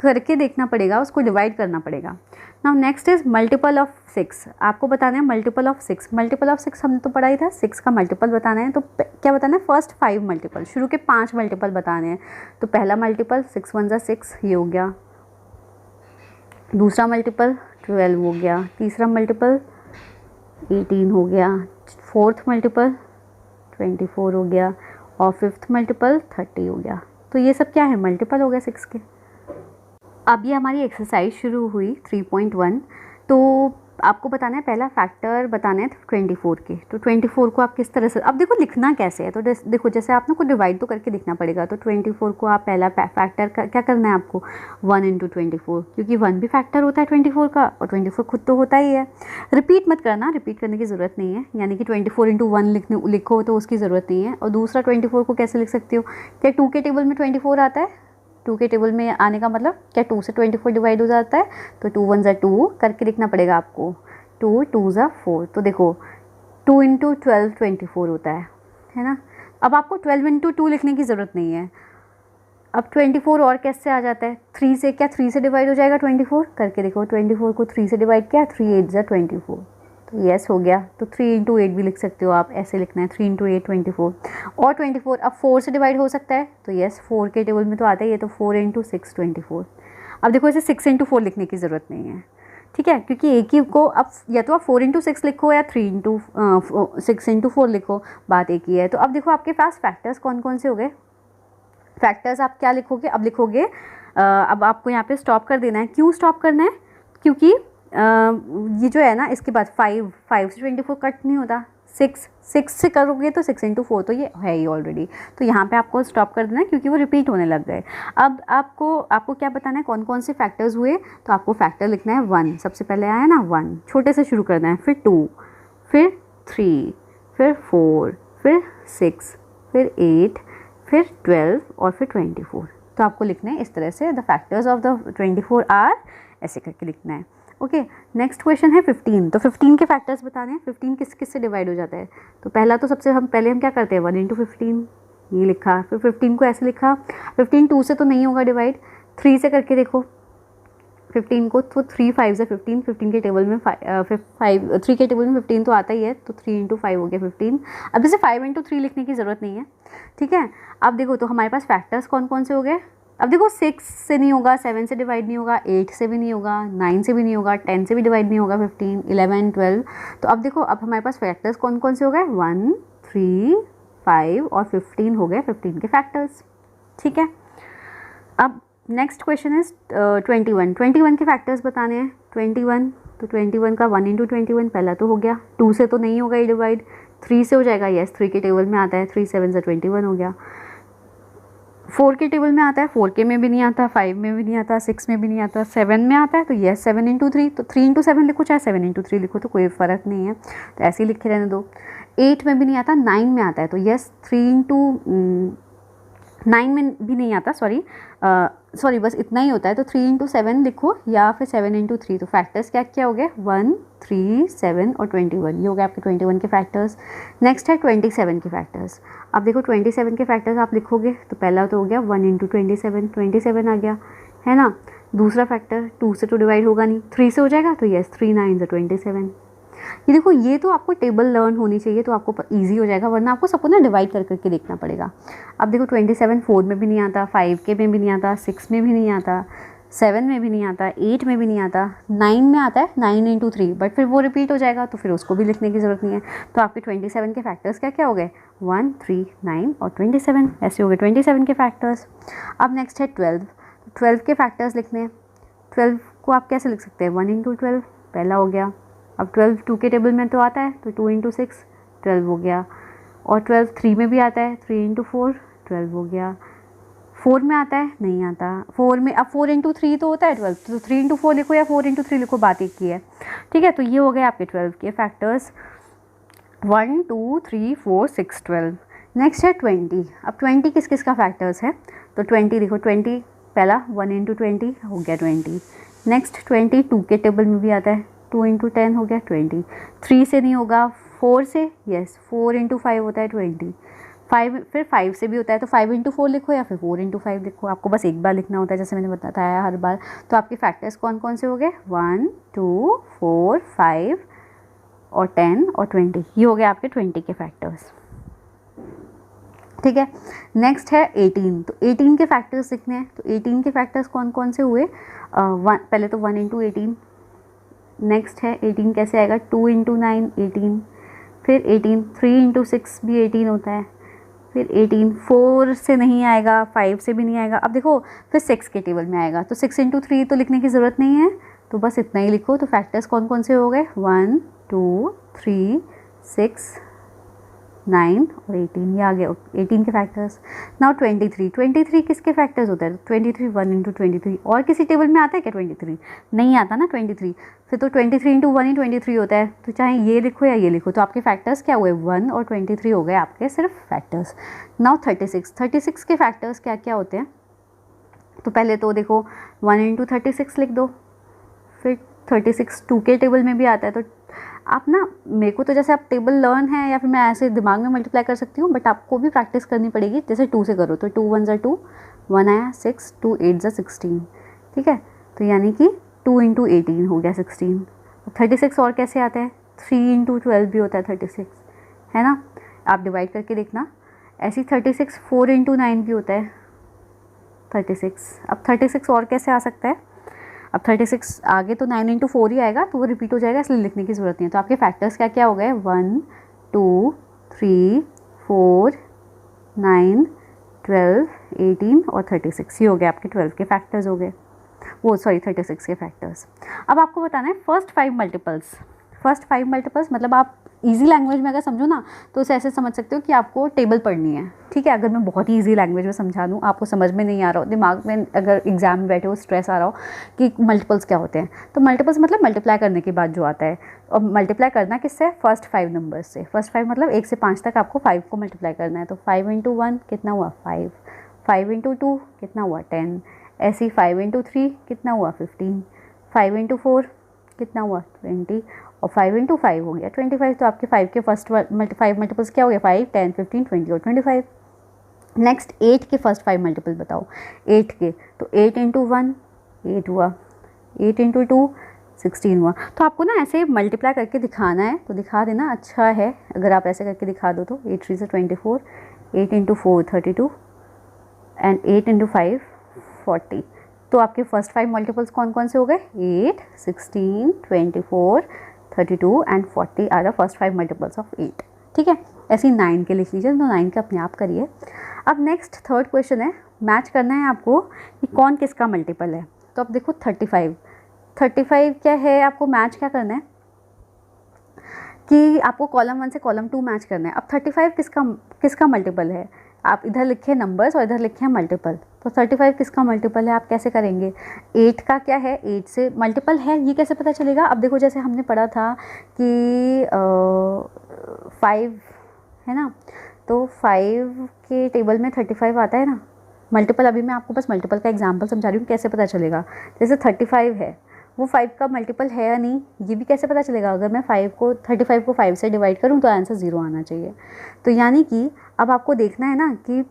करके देखना पड़ेगा, उसको डिवाइड करना पड़ेगा। Now next is multiple of 6। आपको बताना है मल्टीपल ऑफ 6। मल्टीपल ऑफ 6 हमने तो पढ़ा ही था, 6 का मल्टीपल बताना है। तो क्या बताना है, फर्स्ट 5 मल्टीपल, शुरू के 5 मल्टीपल बताने हैं। तो पहला मल्टीपल 6 1 ज़ा 6, ये हो गया। दूसरा मल्टीपल 12 हो गया। तीसरा मल्टीपल 18 हो गया। फोर्थ मल्टीपल 24 हो गया और फिफ्थ मल्टीपल 30 हो गया। तो ये सब क्या है, मल्टीपल हो गया 6 के। अब ये हमारी एक्सरसाइज शुरू हुई 3.1। तो आपको बताना है, पहला फैक्टर बताना है 24 के। तो 24 को आप किस तरह से, अब देखो लिखना कैसे है, तो देखो जैसे आपने को डिवाइड तो करके लिखना पड़ेगा। तो 24 को आप पहला फैक्टर क्या करना है आपको, 1 इंटू 24, क्योंकि 1 भी फैक्टर होता है 24 का और 24 खुद तो होता ही है। रिपीट मत करना, रिपीट करने की ज़रूरत नहीं है, यानी कि 24 इंटू 1 लिखो तो उसकी ज़रूरत नहीं है। और दूसरा 24 को कैसे लिख सकते हो, क्या 2 के टेबल में 24 आता है, 2 के टेबल में आने का मतलब क्या 2 से 24 डिवाइड हो जाता है, तो 2 1 ज़ा 2 करके लिखना पड़ेगा आपको, 2 2 ज़ा 4। तो देखो 2 इंटू 12 24 होता है ना। अब आपको 12 इंटू 2 लिखने की ज़रूरत नहीं है। अब 24 और कैसे आ जाता है, 3 से, क्या 3 से डिवाइड हो जाएगा 24, करके देखो 24 को 3 से डिवाइड किया, 3 8 ज़ा 24, तो यस हो गया। तो 3 इंटू 8 भी लिख सकते हो आप, ऐसे लिखना है 3 इंटू 8 24। और 24 अब 4 से डिवाइड हो सकता है, तो यस 4 के टेबल में तो आता ही है, तो 4 इंटू 6 24। अब देखो इसे 6 इंटू 4 लिखने की ज़रूरत नहीं है, ठीक है, क्योंकि एक ही को अब या तो आप 4 इंटू 6 लिखो या 3 इंटू 6 इंटू 4 लिखो, बात एक ही है। तो अब देखो आपके पास फैक्टर्स कौन कौन से हो गए। फैक्टर्स आप क्या लिखोगे, अब लिखोगे अब आपको यहाँ पे स्टॉप कर देना है। क्यों स्टॉप करना है, क्योंकि ये जो है ना, इसके बाद 5 से 24 कट नहीं होता, 6 से करोगे तो 6 इंटू 4 तो ये है ही ऑलरेडी, तो यहाँ पे आपको स्टॉप कर देना है क्योंकि वो रिपीट होने लग गए। अब आपको क्या बताना है, कौन कौन से फैक्टर्स हुए, तो आपको फैक्टर लिखना है 1, सबसे पहले आया ना 1, छोटे से शुरू करना है, फिर 2, फिर 3, फिर 4, फिर 6, फिर 8, फिर 12 और फिर 24। तो आपको लिखना है इस तरह से, the factors of the 24 are, ऐसे करके लिखना है। ओके, नेक्स्ट क्वेश्चन है 15। तो 15 के फैक्टर्स बताने हैं। 15 किस से डिवाइड हो जाता है, तो पहला तो सबसे हम क्या करते हैं, 1 इंटू 15, ये लिखा, फिर 15 को ऐसे लिखा। 15 2 से तो नहीं होगा डिवाइड, 3 से करके देखो 15 को, तो 3 5 ज़ा 15, 15 के टेबल में 3 के टेबल में 15 तो आता ही है, तो 3 इंटू 5 हो गया 15। अब इसे 5 इंटू 3 लिखने की ज़रूरत नहीं है, ठीक है। अब देखो तो हमारे पास फैक्टर्स कौन कौन से हो गए। अब देखो 6 से नहीं होगा, 7 से डिवाइड नहीं होगा, 8 से भी नहीं होगा, 9 से भी नहीं होगा, 10 से भी डिवाइड नहीं होगा, 15 11 12। तो अब देखो अब हमारे पास फैक्टर्स कौन कौन से हो गए, 1 3 5 और 15 हो गए 15 के फैक्टर्स, ठीक है। अब नेक्स्ट क्वेश्चन इज 21 के फैक्टर्स बताने हैं। 21, तो 21 का 1 इंटू 21 पहला तो हो गया, 2 से तो नहीं होगा ये डिवाइड, 3 से हो जाएगा, यस 3 के टेबल में आता है, 3 7 ज़ा 21 हो गया। 4 के टेबल में आता है, 4 के में भी नहीं आता, 5 में भी नहीं आता, 6 में भी नहीं आता, 7 में आता है, तो यस 7 इंटू 3, तो 3 इंटू 7 लिखो चाहे 7 इंटू 3 लिखो, तो कोई फ़र्क नहीं है, तो ऐसे ही लिखे रहने दो। 8 में भी नहीं आता, 9 में आता है, तो यस 3 इंटू 9 में भी नहीं आता, सॉरी बस इतना ही होता है, तो 3 इंटू 7 लिखो या फिर 7 इंटू 3। तो फैक्टर्स क्या क्या हो गए, 1, 3, 7 और 21, ये हो गए आपके 21 के फैक्टर्स। नेक्स्ट है 27 के फैक्टर्स। अब देखो 27 के फैक्टर्स आप लिखोगे तो पहला तो हो गया 1 इंटू 27, 27 आ गया, है ना। दूसरा फैक्टर 2 से तो डिवाइड होगा नहीं, 3 से हो जाएगा, तो यस 3 9 27। ये देखो, ये तो आपको टेबल लर्न होनी चाहिए तो आपको ईजी हो जाएगा, वरना आपको सबको ना डिवाइड कर करके देखना पड़ेगा। अब देखो 27 4 में भी नहीं आता, 5 के में भी नहीं आता, 6 में भी नहीं आता, 7 में भी नहीं आता, 8 में भी नहीं आता, 9 में आता है 9 इंटू 3, बट फिर वो रिपीट हो जाएगा तो फिर उसको भी लिखने की ज़रूरत नहीं है। तो आपके 27 के फैक्टर्स क्या क्या हो गए, 1, 3, 9 और 27, ऐसे हो गए 27 के फैक्टर्स। अब नेक्स्ट है 12 के फैक्टर्स लिखने हैं। 12 को आप कैसे लिख सकते हैं, 1 इंटू 12 पहला हो गया। अब 12 2 के टेबल में तो आता है, तो 2 इंटू 6 12 हो गया। और 12 3 में भी आता है, 3 इंटू 4 12 हो गया। 4 में आता है, नहीं आता 4 में, अब 4 इंटू 3 तो होता है 12, तो 3 इंटू 4 लिखो या 4 इंटू 3 लिखो, बात एक की है, ठीक है। तो ये हो गए आपके 12 के फैक्टर्स, 1 2 3 4 6 12। नेक्स्ट है 20। अब 20 किस किस का फैक्टर्स है, तो 20 देखो, 20 पहला 1 इंटू 20 हो गया 20। नेक्स्ट 20 2 के टेबल में भी आता है, 2 इंटू 10 हो गया 20। 3 से नहीं होगा, 4 से, यस 4 इंटू 5 होता है 20। 5 फिर 5 से भी होता है, तो 5 इंटू 4 लिखो या फिर 4 इंटू 5 लिखो, आपको बस एक बार लिखना होता है जैसे मैंने बताया हर बार। तो आपके फैक्टर्स कौन कौन से हो गए, 1 2 4 5 और 10 और 20, ये हो गए आपके 20 के फैक्टर्स, ठीक है। नेक्स्ट है 18। तो 18 के फैक्टर्स लिखने हैं, तो 18 के फैक्टर्स कौन कौन से हुए, पहले तो 1 इंटू 18। नेक्स्ट है 18 कैसे आएगा, 2 इंटू 9 18। फिर 18 3 इंटू 6 भी 18 होता है। फिर 18 4 से नहीं आएगा, 5 से भी नहीं आएगा। अब देखो फिर 6 के टेबल में आएगा, तो 6 इंटू 3 तो लिखने की ज़रूरत नहीं है, तो बस इतना ही लिखो। तो फैक्टर्स कौन कौन से हो गए, 1 2 3 6 9 और 18, ये आ गया 18 के फैक्टर्स। नाउ 23 किसके फैक्टर्स होते हैं, 23 1 इंटू 23, और किसी टेबल में आता है क्या 23, नहीं आता ना 23, फिर तो 23 इंटू 1 ही 23 होता है, तो चाहे ये लिखो या ये लिखो। तो आपके फैक्टर्स क्या हुए, 1 और 23 हो गए आपके सिर्फ फैक्टर्स। नाउ 36 के फैक्टर्स क्या क्या होते हैं, तो पहले तो देखो 1 इंटू 36 लिख दो। फिर 36 2 के टेबल में भी आता है, तो आप ना, मेरे को तो जैसे आप टेबल लर्न है या फिर मैं ऐसे दिमाग में मल्टीप्लाई कर सकती हूँ, बट आपको भी प्रैक्टिस करनी पड़ेगी। जैसे 2 से करो तो 2 1 ज़ा 2, 1 आया 6, 2 8 ज़ा 16, ठीक है। तो यानी कि 2 इंटू 18 हो गया 16। 36 और कैसे आता है, 3 इंटू 12 भी होता है 36, है ना। आप डिवाइड करके देखना, ऐसी 36 4 इंटू 9 भी होता है 36। अब 36 और कैसे आ सकता है, अब 36 आगे तो 9 इंटू 4 ही आएगा, तो वो रिपीट हो जाएगा, इसलिए लिखने की ज़रूरत नहीं है। तो आपके फैक्टर्स क्या क्या हो गए, 1 2 3 4 9 12 18 और 36, ये हो गए आपके 12 के फैक्टर्स हो गए, वो सॉरी 36 के फैक्टर्स। अब आपको बताना है फर्स्ट 5 मल्टीपल्स, मतलब आप इजी लैंग्वेज में अगर समझो ना तो उसे ऐसे समझ सकते हो कि आपको टेबल पढ़नी है, ठीक है। अगर मैं बहुत ही इजी लैंग्वेज में समझा दूँ, आपको समझ में नहीं आ रहा हो, दिमाग में अगर एग्जाम में बैठे हो स्ट्रेस आ रहा हो कि मल्टीपल्स क्या होते हैं, तो मल्टीपल्स मतलब मल्टीप्लाई करने के बाद जो आता है, और मल्टीप्लाई करना किससे, फर्स्ट 5 नंबर्स से। फर्स्ट 5 मतलब 1 से 5 तक आपको 5 को मल्टीप्लाई करना है। तो 5 इंटू 1 कितना हुआ 5, 5 इंटू 2 कितना हुआ 10, ऐसे ही 5 इंटू 3 कितना हुआ 15, 5 इंटू 4 कितना हुआ 20, और 5 इंटू 5 हो गया 25। तो आपके 5 के फर्स्ट 5 मल्टीपल्स क्या हो गया, 5 10 15 20 और 25। नेक्स्ट 8 के फर्स्ट 5 मल्टीपल बताओ 8 के, तो 8 इंटू 1 8 हुआ, 8 इंटू 2 16 हुआ। तो आपको ना ऐसे मल्टीप्लाई करके दिखाना है, तो दिखा देना, अच्छा है अगर आप ऐसे करके दिखा दो। तो 8 3 से 24, 8 इंटू 4 32 एंड 8 इंटू 5 40। तो आपके फर्स्ट 5 मल्टीपल्स कौन कौन से हो गए, 8 16 24 32 and 40 are the first 5 multiples of 8, ठीक है। ऐसे ही 9 के लिख लीजिए, तो 9 के अपने आप करिए। अब नेक्स्ट थर्ड क्वेश्चन है, मैच करना है आपको कि कौन किसका मल्टीपल है। तो अब देखो 35 क्या है, आपको मैच क्या करना है कि आपको कॉलम 1 से कॉलम 2 मैच करना है। अब 35 किसका मल्टीपल है, आप इधर लिखे नंबर्स और इधर लिखे हैं मल्टीपल, तो 35 किसका मल्टीपल है आप कैसे करेंगे? 8 का क्या है, 8 से मल्टीपल है, ये कैसे पता चलेगा? अब देखो जैसे हमने पढ़ा था कि 5 है ना, तो 5 के टेबल में 35 आता है ना मल्टीपल। अभी मैं आपको बस मल्टीपल का एग्जांपल समझा रही हूँ कैसे पता चलेगा। जैसे 35 है, वो 5 का मल्टीपल है या नहीं ये भी कैसे पता चलेगा? अगर मैं 35 को 5 से डिवाइड करूँ तो आंसर 0 आना चाहिए। तो यानी कि अब आपको देखना है ना कि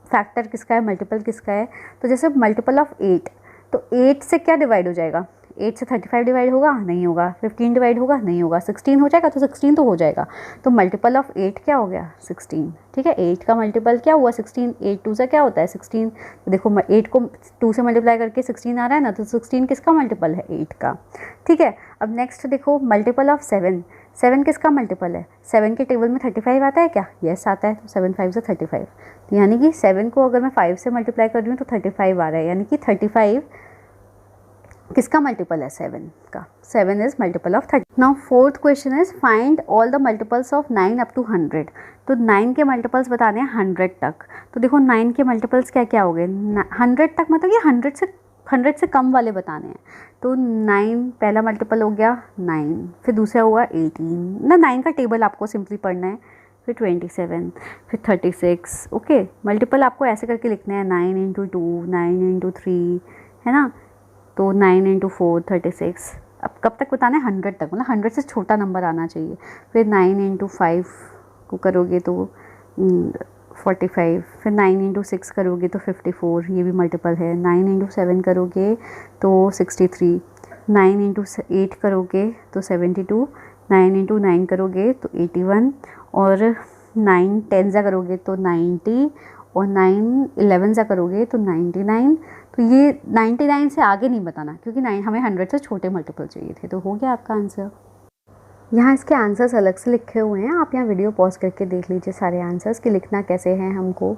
फैक्टर किसका है, मल्टीपल किसका है। तो जैसे मल्टीपल ऑफ 8, तो 8 से क्या डिवाइड हो जाएगा? 8 से 35 डिवाइड होगा? नहीं होगा। 15 डिवाइड होगा? नहीं होगा। 16 हो जाएगा? तो 16 तो हो जाएगा। तो मल्टीपल ऑफ 8 क्या हो गया? 16। ठीक है, 8 का मल्टीपल क्या हुआ? 16। 8 2 से क्या होता है? 16। तो देखो 8 को 2 से मल्टीप्लाई करके 16 आ रहा है ना, तो 16 किसका मल्टीपल है? 8 का। ठीक है, अब नेक्स्ट देखो मल्टीपल ऑफ 7। 7 किसका मल्टीपल है? 7 के टेबल में 35 आता है क्या? यस आता है। तो 7 5 से 35, तो यानी कि 7 को अगर मैं 5 से मल्टीप्लाई कर रही हूँ तो 35 आ रहा है, यानी कि 35 किसका मल्टीपल है? 7 का। 7 is multiple of 30। Now fourth question is find all the multiples of 9 up to 100। तो 9 के मल्टीपल्स बताने हैं 100 तक। तो देखो 9 के मल्टीपल्स क्या क्या हो गए? 100 तक, मतलब ये 100 से कम वाले बताने हैं। तो 9 पहला मल्टीपल हो गया 9, फिर दूसरा हुआ 18 ना, 9 का टेबल आपको सिंपली पढ़ना है, फिर 27, फिर 36। ओके, मल्टीपल आपको ऐसे करके लिखने हैं 9 इंटू 2, 9 इंटू 3, है ना। तो 9 इंटू 4 36। अब कब तक बताना है? 100 तक, मतलब 100 से छोटा नंबर आना चाहिए। फिर 9 इंटू 5 को करोगे तो 45, फिर 9 इंटू 6 करोगे तो 54, ये भी मल्टीपल है। 9 इंटू 7 करोगे तो 63, 9 इंटू 8 करोगे तो 72, 9 इंटू 9 करोगे तो 81, और 9 10 सा करोगे तो 90, और 9 11 सा करोगे तो 99। तो ये 99 से आगे नहीं बताना, क्योंकि 9 हमें 100 से छोटे मल्टीपल चाहिए थे। तो हो गया आपका आंसर। यहाँ इसके आंसर्स अलग से लिखे हुए हैं, आप यहाँ वीडियो पॉज करके देख लीजिए सारे आंसर्स कि लिखना कैसे हैं हमको।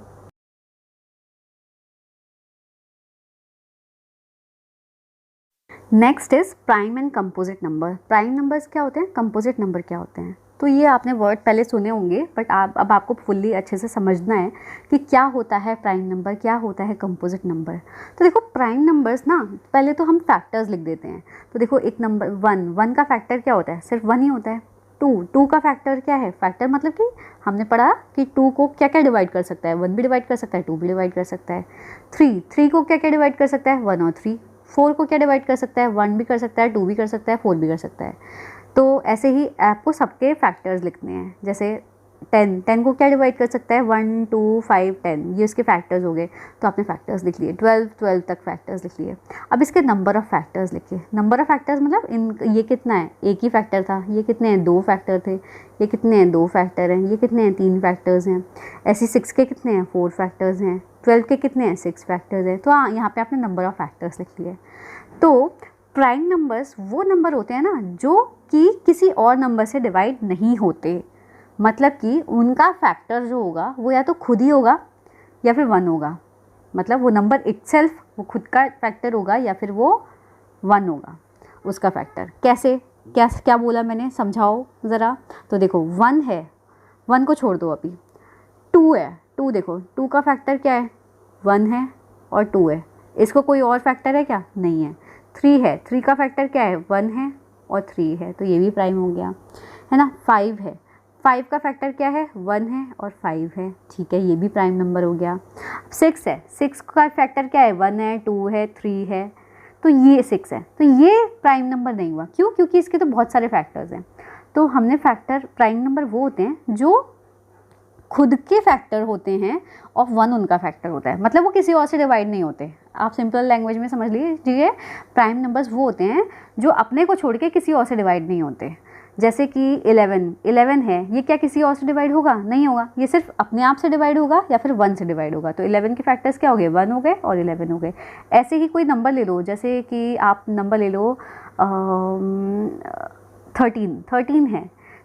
Next is prime and composite number. Prime numbers क्या होते हैं, कंपोजिट नंबर क्या होते हैं? तो ये आपने वर्ड पहले सुने होंगे, बट अब आपको फुल्ली अच्छे से समझना है कि क्या होता है प्राइम नंबर, क्या होता है कंपोजिट नंबर। तो देखो प्राइम नंबर्स ना, पहले तो हम फैक्टर्स लिख देते हैं। तो देखो एक नंबर 1 का फैक्टर क्या होता है? सिर्फ 1 ही होता है। 2 का फैक्टर क्या है? फैक्टर मतलब कि हमने पढ़ा कि 2 को क्या क्या डिवाइड कर सकता है? 1 भी डिवाइड कर सकता है, 2 भी डिवाइड कर सकता है। 3 को क्या क्या डिवाइड कर सकता है? 1 और 3। 4 को क्या डिवाइड कर सकता है? 1 भी कर सकता है, 2 भी कर सकता है, 4 भी कर सकता है। तो ऐसे ही आपको सबके फैक्टर्स लिखने हैं। जैसे 10 को क्या डिवाइड कर सकता है? 1 2 5 10, ये इसके फैक्टर्स हो गए। तो आपने फैक्टर्स लिख लिए। 12 तक फैक्टर्स लिख लिए। अब इसके नंबर ऑफ़ फैक्टर्स लिखिए। नंबर ऑफ़ फैक्टर्स मतलब ये कितना है? एक ही फैक्टर था। ये कितने हैं? 2 फैक्टर थे। ये कितने हैं? 2 फैक्टर हैं। ये कितने हैं? 3 फैक्टर्स हैं। ऐसे 6 के कितने हैं? 4 फैक्टर्स हैं। 12 के कितने हैं? 6 फैक्टर्स हैं। तो हाँ, यहाँ पे आपने नंबर ऑफ़ फैक्टर्स लिख लिए। तो प्राइम नंबर्स वो नंबर होते हैं ना जो कि किसी और नंबर से डिवाइड नहीं होते, मतलब कि उनका फैक्टर जो होगा वो या तो खुद ही होगा या फिर 1 होगा। मतलब वो नंबर इटसेल्फ वो खुद का फैक्टर होगा या फिर वो 1 होगा उसका फैक्टर। कैसे, क्या क्या बोला मैंने, समझाओ ज़रा। तो देखो 1 है, 1 को छोड़ दो अभी। 2 है, 2 देखो 2 का फैक्टर क्या है? 1 है और 2 है। इसको कोई और फैक्टर है क्या? नहीं है। 3 है, 3 का फैक्टर क्या है? 1 है और 3 है, तो ये भी प्राइम हो गया, है ना। 5 है, 5 का फैक्टर क्या है? 1 है और 5 है, ठीक है, ये भी प्राइम नंबर हो गया। 6 है, 6 का फैक्टर क्या है? 1 है, 2 है, 3 है, तो ये 6 है। तो ये प्राइम नंबर नहीं हुआ। क्यों? क्योंकि इसके तो बहुत सारे फैक्टर्स हैं। तो हमने फैक्टर, प्राइम नंबर वो होते हैं जो खुद के फैक्टर होते हैं और 1 उनका फैक्टर होता है, मतलब वो किसी और से डिवाइड नहीं होते। आप सिंपल लैंग्वेज में समझ लीजिए, प्राइम नंबर्स वो होते हैं जो अपने को छोड़ के किसी और से डिवाइड नहीं होते। जैसे कि 11 है, ये क्या किसी और से डिवाइड होगा? नहीं होगा, ये सिर्फ अपने आप से डिवाइड होगा या फिर 1 से डिवाइड होगा। तो 11 के फैक्टर्स क्या हो गए? 1 हो गए और 11 हो गए। ऐसे ही कोई नंबर ले लो, जैसे कि आप नंबर ले लो 13 है,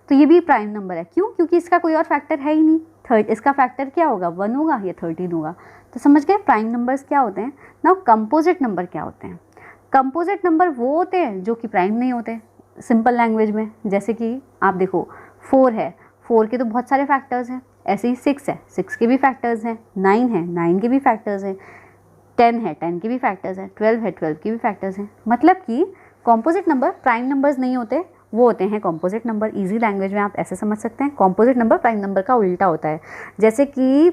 तो ये भी प्राइम नंबर है। क्यों? क्योंकि इसका कोई और फैक्टर है ही नहीं। इसका फैक्टर क्या होगा? 1 होगा या 13 होगा। तो समझ गए प्राइम नंबर्स क्या होते हैं। नाउ कंपोजिट नंबर क्या होते हैं? कंपोजिट नंबर वो होते हैं जो कि प्राइम नहीं होते, सिंपल लैंग्वेज में। जैसे कि आप देखो 4 है, 4 के तो बहुत सारे फैक्टर्स हैं। ऐसे ही 6 है, 6 के भी फैक्टर्स हैं, 9 है, 9 के भी फैक्टर्स हैं, 10 है, 10 के भी फैक्टर्स हैं, 12 है, 12 के भी फैक्टर्स हैं। मतलब कि कॉम्पोजिट नंबर प्राइम नंबर्स नहीं होते, वो होते हैं कॉम्पोजिट नंबर। इजी लैंग्वेज में आप ऐसे समझ सकते हैं, कॉम्पोजिट नंबर प्राइम नंबर का उल्टा होता है। जैसे कि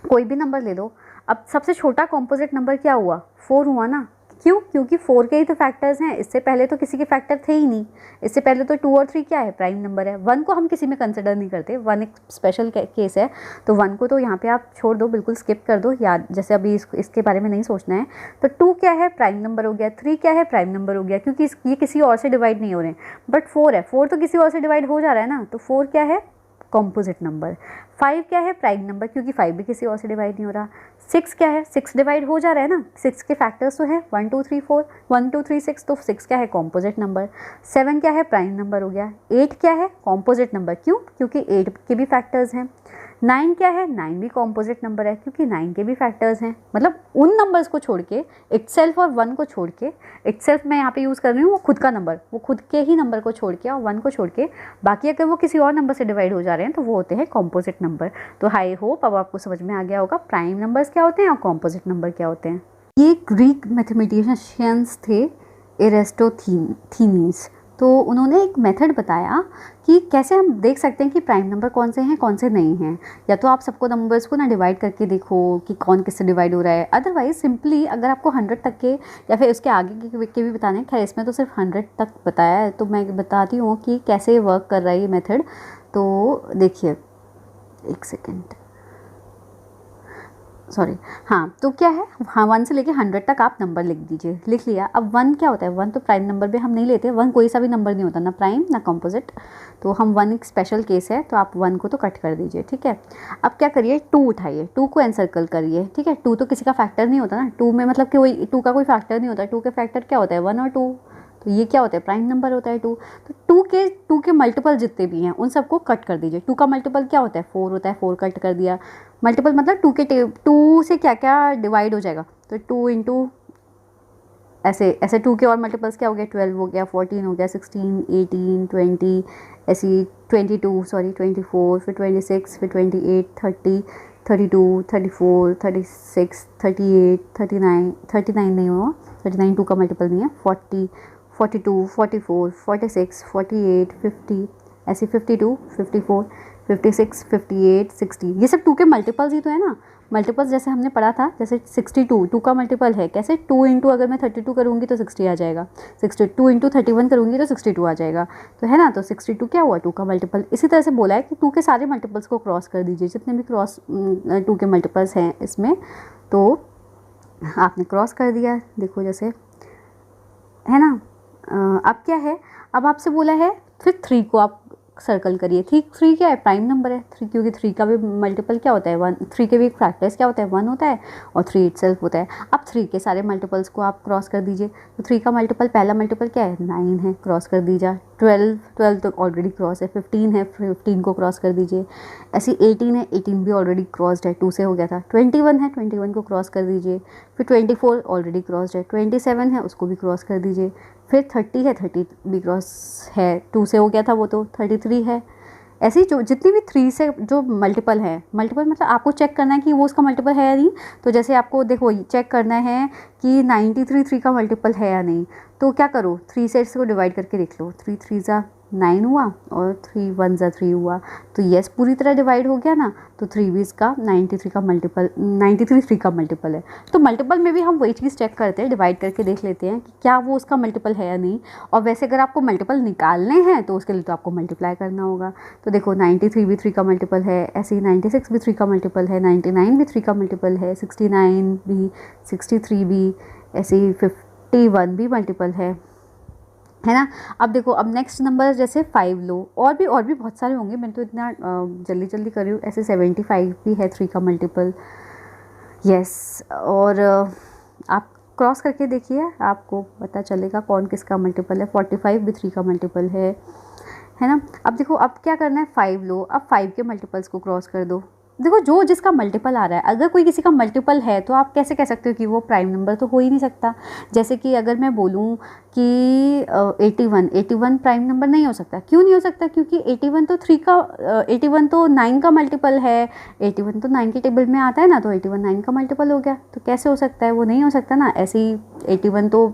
कोई भी नंबर ले लो, अब सबसे छोटा कॉम्पोजिट नंबर क्या हुआ, 4 हुआ ना। क्यों? क्योंकि 4 के ही तो फैक्टर्स हैं, इससे पहले तो किसी के फैक्टर थे ही नहीं। इससे पहले तो 2 और 3 क्या है, प्राइम नंबर है। 1 को हम किसी में कंसिडर नहीं करते, 1 एक स्पेशल केस है, तो 1 को तो यहाँ पे आप छोड़ दो, बिल्कुल स्किप कर दो, याद जैसे अभी इसके बारे में नहीं सोचना है। तो 2 क्या है, प्राइम नंबर हो गया, 3 क्या है, प्राइम नंबर हो गया, क्योंकि ये किसी और से डिवाइड नहीं हो रहे हैं। बट 4 है, 4 तो किसी और से डिवाइड हो जा रहा है ना, तो 4 क्या है, कॉम्पोजिट नंबर। 5 क्या है, प्राइम नंबर, क्योंकि 5 भी किसी और से डिवाइड नहीं हो रहा। 6 क्या है, 6 डिवाइड हो जा रहा है ना, 6 के फैक्टर्स तो है 1 2 3 4, 1 2 3 6, तो 6 क्या है, कॉम्पोजिट नंबर। 7 क्या है, प्राइम नंबर हो गया। 8 क्या है, कॉम्पोजिट नंबर, क्यों? क्योंकि 8 के भी फैक्टर्स हैं। 9 क्या है, 9 भी कॉम्पोजिट नंबर है, क्योंकि 9 के भी फैक्टर्स हैं। मतलब उन नंबर्स को छोड़ के, इटसेल्फ और 1 को छोड़ के, इटसेल्फ मैं यहाँ पे यूज़ कर रही हूँ वो खुद का नंबर, वो खुद के ही नंबर को छोड़ के और 1 को छोड़ के, बाकी अगर वो किसी और नंबर से डिवाइड हो जा रहे हैं तो वो होते हैं कॉम्पोजिट नंबर। तो आई होप अब आपको समझ में आ गया होगा प्राइम नंबर्स क्या होते हैं और कॉम्पोजिट नंबर क्या होते हैं। ये ग्रीक मैथमेटिशियंस थे, एरिस्टोथेनीस। तो उन्होंने एक मेथड बताया कि कैसे हम देख सकते हैं कि प्राइम नंबर कौन से हैं, कौन से नहीं हैं। या तो आप सबको नंबर्स को ना डिवाइड करके देखो कि कौन किससे डिवाइड हो रहा है। अदरवाइज सिंपली अगर आपको 100 तक के या फिर उसके आगे के भी बताने हैं, खैर इसमें तो सिर्फ 100 तक बताया है, तो मैं बताती हूँ कि कैसे वर्क कर रहा है ये मेथड। तो देखिए, एक सेकेंड, सॉरी, हाँ, तो क्या है, हाँ 1 से लेके 100 तक आप नंबर लिख दीजिए। लिख लिया। अब 1 क्या होता है, 1 तो प्राइम नंबर भी हम नहीं लेते, 1 कोई सा भी नंबर नहीं होता, ना प्राइम ना कॉम्पोजिट, तो हम 1 एक स्पेशल केस है, तो आप 1 को तो कट कर दीजिए, ठीक है। अब क्या करिए, 2 उठाइए, 2 को एनसर्कल करिए, ठीक है। 2 तो किसी का फैक्टर नहीं होता ना, 2 में मतलब कि कोई 2 का कोई फैक्टर नहीं होता, 2 के फैक्टर क्या होता है, 1 और 2, तो ये क्या होता है, प्राइम नंबर होता है 2। तो 2 के मल्टीपल जितने भी हैं उन सबको कट कर दीजिए। 2 का मल्टीपल क्या होता है, 4 होता है, 4 कट कर दिया। मल्टीपल मतलब 2 से क्या क्या डिवाइड हो जाएगा, तो 2 इंटू ऐसे ऐसे 2 के और मल्टीपल्स क्या हो गया, 12 हो गया, 14 हो गया, 16, 18, 20, ऐसी 22, सॉरी 24, फिर 26, फिर 28, 30, 32, 34, 36, 38, 39, 39 नहीं हुआ, 39 2 का मल्टीपल नहीं है, 40, 42, 44, 46, 48, 50, ऐसे 52, 54, 56, 58, 60, ये सब 2 के मल्टीपल्स ही तो है ना। मल्टीपल्स जैसे हमने पढ़ा था, जैसे 62 2 का मल्टीपल है, कैसे 2 इंटू अगर मैं 32 करूँगी तो 60 आ जाएगा, 62 इंटू 31 करूँगी तो 62 आ जाएगा, तो है ना। तो 62 क्या हुआ, 2 का मल्टीपल। इसी तरह से बोला है कि 2 के सारे मल्टीपल्स को क्रॉस कर दीजिए, जितने भी 2 के मल्टीपल्स हैं इसमें, तो आपने क्रॉस कर दिया, देखो जैसे, है ना। अब क्या है, अब आपसे बोला है फिर 3 को आप सर्कल करिए। 3 क्या है, प्राइम नंबर है 3, क्योंकि 3 का भी मल्टीपल क्या होता है 1, 3 के भी फैक्टर्स क्या होता है 1 होता है, और 3 इटसेल्फ होता है। अब 3 के सारे मल्टीपल्स को आप क्रॉस कर दीजिए। तो 3 का मल्टीपल, पहला मल्टीपल क्या है, 9 है, क्रॉस कर दीजिए। 12 तो ऑलरेडी क्रॉस है, 15 है, 15 को क्रॉस कर दीजिए। ऐसी 18 है, 18 भी ऑलरेडी क्रॉस्ड है, 2 से हो गया था। 21 है, 21 को क्रॉस कर दीजिए। फिर 24 ऑलरेडी क्रॉस्ड है, 27 है, उसको भी क्रॉस कर दीजिए। फिर 30 है, 30 भी क्रॉस है, 2 से हो गया था वो, तो 33 है। ऐसी जो जितनी भी 3 से जो मल्टीपल है, मल्टीपल मतलब आपको चेक करना है कि वो उसका मल्टीपल है या नहीं। तो जैसे आपको देखो चेक करना है कि 93 3 का मल्टीपल है या नहीं, तो क्या करो, 3 से इसको डिवाइड करके देख लो। 3 3 ज़ा 9 हुआ और 3 1 ज़ा 3 हुआ, तो यस पूरी तरह डिवाइड हो गया ना। तो 3 भी इसका 93 का मल्टीपल, 93 3 का मल्टीपल है। तो मल्टीपल में भी हम वही चीज़ चेक करते हैं, डिवाइड करके देख लेते हैं कि क्या वो उसका मल्टीपल है या नहीं। और वैसे अगर आपको मल्टीपल निकालने हैं तो उसके लिए तो आपको मल्टीप्लाई करना होगा। तो देखो 93 भी 3 का मल्टीपल है, ऐसे ही 96 भी 3 का मल्टीपल है, 99 भी 3 का मल्टीपल है, 69 भी, 63 भी, ऐसे ही 51 भी मल्टीपल है ना। अब देखो, अब नेक्स्ट नंबर जैसे 5 लो, और भी बहुत सारे होंगे, मैं तो इतना जल्दी कर रही हूँ। ऐसे 75 भी है 3 का मल्टीपल, यस। और आप क्रॉस करके देखिए, आपको पता चलेगा कौन किसका मल्टीपल है। 45 भी 3 का मल्टीपल है ना। अब देखो, अब क्या करना है, 5 लो, अब 5 के मल्टीपल्स को क्रॉस कर दो। देखो जो जिसका मल्टीपल आ रहा है, अगर कोई किसी का मल्टीपल है तो आप कैसे कह सकते हो कि वो प्राइम नंबर तो हो ही नहीं सकता। जैसे कि अगर मैं बोलूँ कि 81 प्राइम नंबर नहीं हो सकता। क्यों नहीं हो सकता? क्योंकि 81 तो 3 का 81 तो 9 का मल्टीपल है। 81 तो 9 के टेबल में आता है ना, तो 81 9 का मल्टीपल हो गया। तो कैसे हो सकता है? वो नहीं हो सकता ना। ऐसे ही 81 तो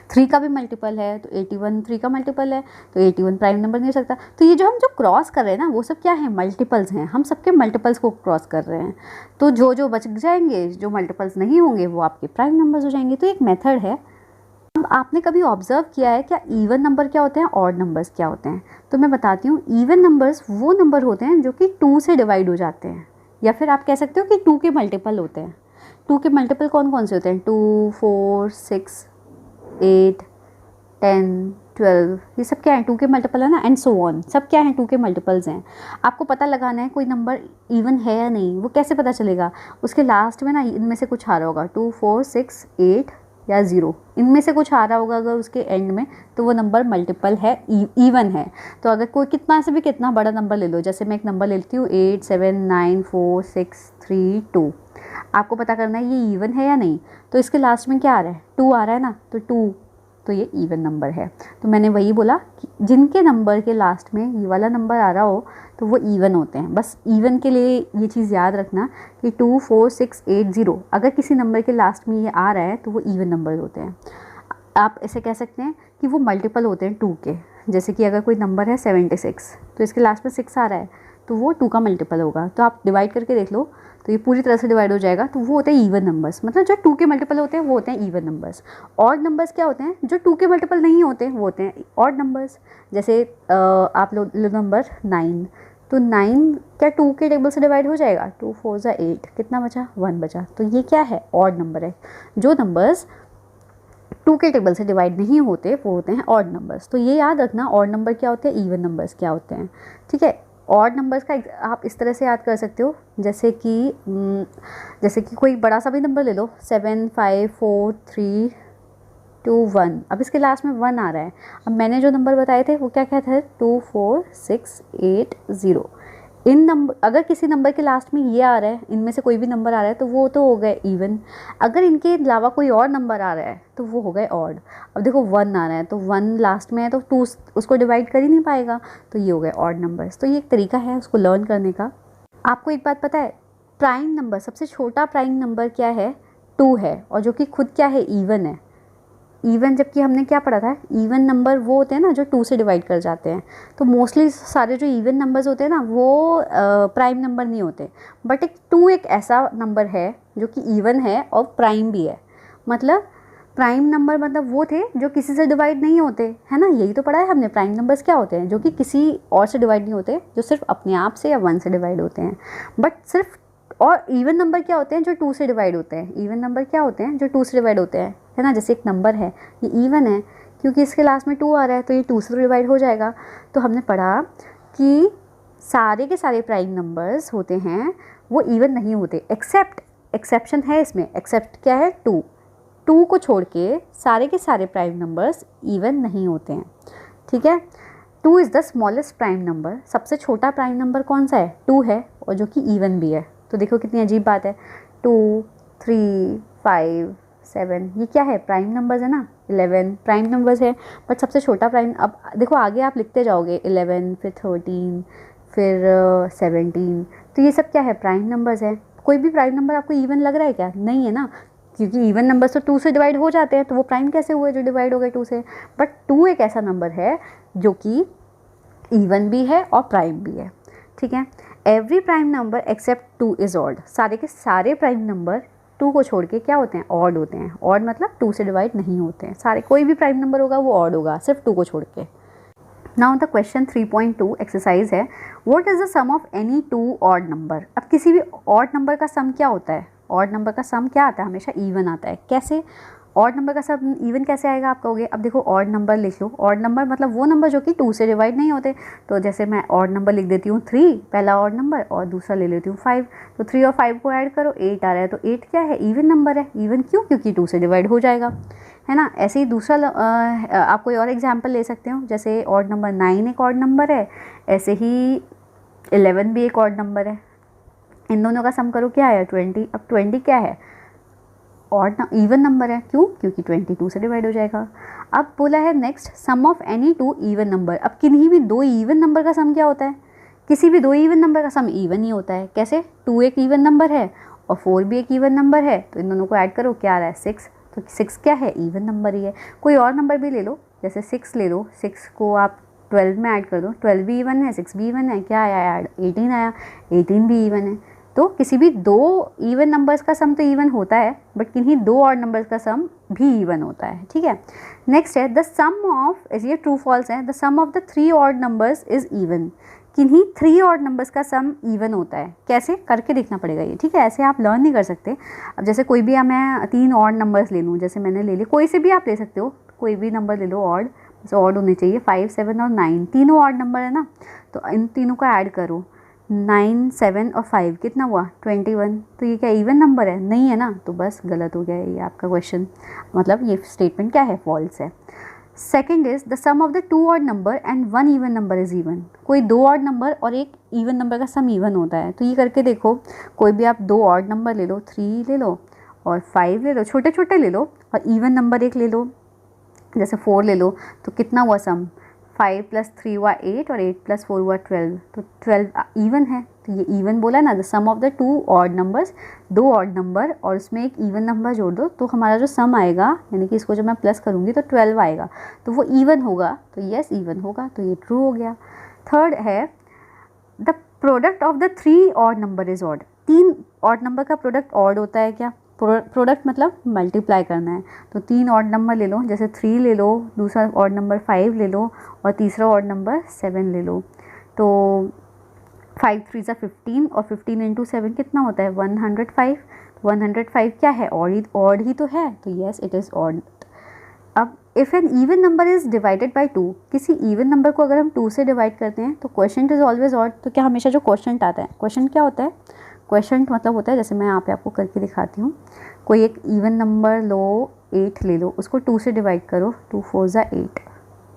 3 का भी मल्टीपल है, तो 81 3 का मल्टीपल है, तो 81 प्राइम नंबर नहीं हो सकता। तो ये जो हम जो क्रॉस कर रहे हैं ना, वो सब क्या है? मल्टीपल्स हैं। हम सबके मल्टीपल्स को क्रॉस कर रहे हैं। तो जो जो बच जाएंगे, जो मल्टीपल्स नहीं होंगे, वो आपके प्राइम नंबर्स हो जाएंगे। तो एक मेथड है। अब आपने कभी ऑब्जर्व किया है क्या इवन नंबर क्या होते हैं, ऑड नंबर्स क्या होते हैं? तो मैं बताती हूँ। इवन नंबर्स वो नंबर होते हैं जो कि 2 से डिवाइड हो जाते हैं, या फिर आप कह सकते हो कि 2 के मल्टीपल होते हैं। 2 के मल्टीपल कौन कौन से होते हैं? 2 4 6 8 10 12, ये सब क्या है? 2 के मल्टीपल है ना, एंड सो ऑन। सब क्या है? 2 के मल्टीपल्स हैं। आपको पता लगाना है कोई नंबर इवन है या नहीं। वो कैसे पता चलेगा? उसके लास्ट में ना इनमें से कुछ आ रहा होगा, 2 4 6 8 या 0, इनमें से कुछ आ रहा होगा अगर उसके एंड में, तो वो नंबर मल्टीपल है, इवन है। तो अगर कोई कितना से भी कितना बड़ा नंबर ले लो, जैसे मैं एक नंबर लेती हूँ 8 7 9 4 6 3 2, आपको पता करना है ये इवन है या नहीं। तो इसके लास्ट में क्या आ रहा है? 2 आ रहा है ना, तो 2, तो ये इवन नंबर है। तो मैंने वही बोला कि जिनके नंबर के लास्ट में ये वाला नंबर आ रहा हो तो वो इवन होते हैं। बस इवन के लिए ये चीज़ याद रखना कि 2 4 6 8 0, अगर किसी नंबर के लास्ट में ये आ रहा है तो वो इवन नंबर होते हैं। आप ऐसे कह सकते हैं कि वो मल्टीपल होते हैं 2 के। जैसे कि अगर कोई नंबर है 76, तो इसके लास्ट में 6 आ रहा है, तो वो 2 का मल्टीपल होगा। तो आप डिवाइड करके देख लो, तो ये पूरी तरह से डिवाइड हो जाएगा। तो वो होते हैं इवन नंबर्स। मतलब जो 2 के मल्टीपल होते हैं वो होते हैं इवन नंबर्स। ऑड नंबर्स क्या होते हैं? जो 2 के मल्टीपल नहीं होते वो होते हैं ऑड नंबर्स। जैसे आप लो नंबर 9, तो 9 क्या 2 के टेबल से डिवाइड हो जाएगा? 2 4 8, कितना बचा? 1 बचा। तो ये क्या है? ऑड नंबर है। जो नंबर्स 2 के टेबल से डिवाइड नहीं होते वो होते हैं ऑड नंबर्स। तो ये याद रखना, ऑड नंबर क्या होते हैं, इवन नंबर्स क्या होते हैं। ठीक है। ऑड नंबर्स का आप इस तरह से याद कर सकते हो, जैसे कि कोई बड़ा सा भी नंबर ले लो, 7 5 4 3 2 1। अब इसके लास्ट में 1 आ रहा है। अब मैंने जो नंबर बताए थे वो क्या क्या थे? 2 4 6 8 0। इन नंबर, अगर किसी नंबर के लास्ट में ये आ रहा है, इनमें से कोई भी नंबर आ रहा है, तो वो तो हो गए इवन। अगर इनके अलावा कोई और नंबर आ रहा है तो वो हो गए ऑड। अब देखो 1 आ रहा है, तो 1 लास्ट में है, तो 2 उसको डिवाइड कर ही नहीं पाएगा, तो ये हो गए ऑड नंबर्स। तो ये एक तरीका है उसको लर्न करने का। आपको एक बात पता है, प्राइम नंबर, सबसे छोटा प्राइम नंबर क्या है? 2 है, और जो कि खुद क्या है? इवन है। इवन, जबकि हमने क्या पढ़ा था? इवन नंबर वो होते हैं ना जो 2 से डिवाइड कर जाते हैं। तो मोस्टली सारे जो इवन नंबर्स होते हैं ना वो प्राइम नंबर नहीं होते। बट एक 2 एक ऐसा नंबर है जो कि इवन है और प्राइम भी है। मतलब प्राइम नंबर मतलब वो थे जो किसी से डिवाइड नहीं होते, है ना। यही तो पढ़ा है हमने। प्राइम नंबर्स क्या होते हैं? जो कि किसी और से डिवाइड नहीं होते, जो सिर्फ अपने आप से या 1 से डिवाइड होते हैं। बट सिर्फ, और इवन नंबर क्या होते हैं? जो 2 से डिवाइड होते हैं। इवन नंबर क्या होते हैं? जो 2 से डिवाइड होते हैं, है ना। जैसे एक नंबर है, ये इवन है क्योंकि इसके लास्ट में 2 आ रहा है, तो ये 2 से डिवाइड हो जाएगा। तो हमने पढ़ा कि सारे के सारे प्राइम नंबर्स होते हैं वो इवन नहीं होते, एक्सेप्शन है इसमें। एक्सेप्ट क्या है? 2 को छोड़ के सारे के सारे प्राइम नंबर्स इवन नहीं होते हैं। ठीक है। 2 is the smallest prime number. सबसे छोटा प्राइम नंबर कौन सा है? 2 है, और जो कि इवन भी है। तो देखो कितनी अजीब बात है। 2 3 5 7, ये क्या है? प्राइम नंबर्स है ना। 11 प्राइम नंबर्स है, बट सबसे छोटा प्राइम। अब देखो आगे आप लिखते जाओगे, 11 फिर 13 फिर 17, तो ये सब क्या है? प्राइम नंबर्स है। कोई भी प्राइम नंबर आपको इवन लग रहा है क्या? नहीं है ना, क्योंकि इवन नंबर्स तो 2 से डिवाइड हो जाते हैं, तो वो प्राइम कैसे हुए जो डिवाइड हो गए 2 से? बट 2 एक ऐसा नंबर है जो कि इवन भी है और प्राइम भी है। ठीक है। Every prime number except 2 is odd. सारे के सारे प्राइम नंबर 2 को छोड़ के क्या होते हैं? ऑड होते हैं। ऑड मतलब 2 से डिवाइड नहीं होते हैं। सारे, कोई भी प्राइम नंबर होगा वो ऑड होगा, सिर्फ 2 को छोड़ के। नाउ द क्वेश्चन 3.2 एक्सरसाइज है, what is the sum of any 2 odd number. अब किसी भी ऑड नंबर का सम क्या होता है? ऑड नंबर का सम क्या आता है? हमेशा इवन आता है। कैसे ऑड नंबर का सम इवन कैसे आएगा? आप कहोगे, अब देखो ऑड नंबर लिख लो। ऑड नंबर मतलब वो नंबर जो कि 2 से डिवाइड नहीं होते। तो जैसे मैं ऑड नंबर लिख देती हूँ 3, पहला ऑड नंबर, और दूसरा ले लेती हूँ 5। तो 3 और 5 को ऐड करो, 8 आ रहा है। तो 8 क्या है? इवन नंबर है। इवन क्यों? क्योंकि 2 से डिवाइड हो जाएगा, है ना। ऐसे ही दूसरा आप कोई और एग्जाम्पल ले सकते हो। जैसे ऑड नंबर 9 एक ऑड नंबर है, ऐसे ही 11 भी एक ऑड नंबर है। इन दोनों का सम करो, क्या है 20। अब 20 क्या है, ऑड इवन नंबर है, क्यों, क्योंकि 22 से डिवाइड हो जाएगा। अब बोला है next sum of any two even number. अब किन्हीं भी दो इवन नंबर का सम क्या होता है, किसी भी दो इवन नंबर का सम इवन ही होता है। कैसे, 2 एक इवन नंबर है और 4 भी एक इवन नंबर है, तो इन दोनों को ऐड करो, क्या आ रहा है 6। तो 6 क्या है, इवन नंबर ही है। कोई और नंबर भी ले लो, जैसे 6 ले लो, 6 को आप 12 में ऐड कर दो, 12 भी इवन है, 6 भी इवन है, क्या आया ऐड, 18 आया, 18 भी इवन है। तो किसी भी दो इवन नंबर्स का सम तो इवन होता है, बट किन्हीं दो ऑड नंबर्स का सम भी इवन होता है, ठीक है। नेक्स्ट है द सम ऑफ, ये ट्रू फॉल्स है, the sum of the 3 odd numbers is even. किन्हीं 3 ऑड नंबर्स का सम इवन होता है, कैसे, करके देखना पड़ेगा ये, ठीक है, ऐसे आप लर्न नहीं कर सकते। अब जैसे कोई भी मैं 3 ऑड नंबर्स ले लूँ, जैसे मैंने ले ली, कोई से भी आप ले सकते हो, कोई भी नंबर ले लो ऑड, जैसे ऑड होने चाहिए, 5, 7 और 9 तीनों ऑड नंबर है ना, तो इन तीनों को ऐड करो, 9, 7 और 5 कितना हुआ 21। तो ये क्या इवन नंबर है, नहीं है ना, तो बस गलत हो गया ये आपका क्वेश्चन, मतलब ये स्टेटमेंट क्या है, फॉल्स है। Second is the sum of the 2 odd number and 1 even number is even. कोई 2 ऑड नंबर और एक इवन नंबर का सम इवन होता है, तो ये करके देखो, कोई भी आप 2 ऑड नंबर ले लो, 3 ले लो और 5 ले लो, छोटे छोटे ले लो, और इवन नंबर एक ले लो, जैसे 4 ले लो, तो कितना हुआ सम, 5 + 3 हुआ 8 और 8 + 4 हुआ 12, तो 12 इवन है। तो ये इवन बोला ना, the sum of the 2 odd numbers, 2 odd number और उसमें एक इवन नंबर जोड़ दो, तो हमारा जो सम आएगा, यानी कि इसको जब मैं प्लस करूँगी तो 12 आएगा, तो वो इवन होगा, तो यस इवन होगा, तो ये ट्रू हो गया। थर्ड है the product of the 3 odd number is odd. 3 odd number का प्रोडक्ट ऑड होता है क्या, प्रोडक्ट मतलब मल्टीप्लाई करना है, तो 3 ऑड नंबर ले लो, जैसे 3 ले लो, दूसरा ऑड नंबर 5 ले लो और तीसरा ऑड नंबर 7 ले लो, तो 5 3 = 15 और 15 × 7 कितना होता है 105। 105 क्या है, ऑड ही तो है, तो यस इट इज़ ऑड। अब if an even number is divided by 2, किसी इवन नंबर को अगर हम 2 से डिवाइड करते हैं तो क्वेश्चन इज़ ऑलवेज ऑड। तो क्या हमेशा जो क्वेश्चन आता है, क्वेश्चन क्या होता है, क्वेश्चन मतलब होता है, जैसे मैं यहाँ पे आपको करके दिखाती हूँ, कोई एक इवन नंबर लो, 8 ले लो, उसको 2 से डिवाइड करो, 2 4 = 8,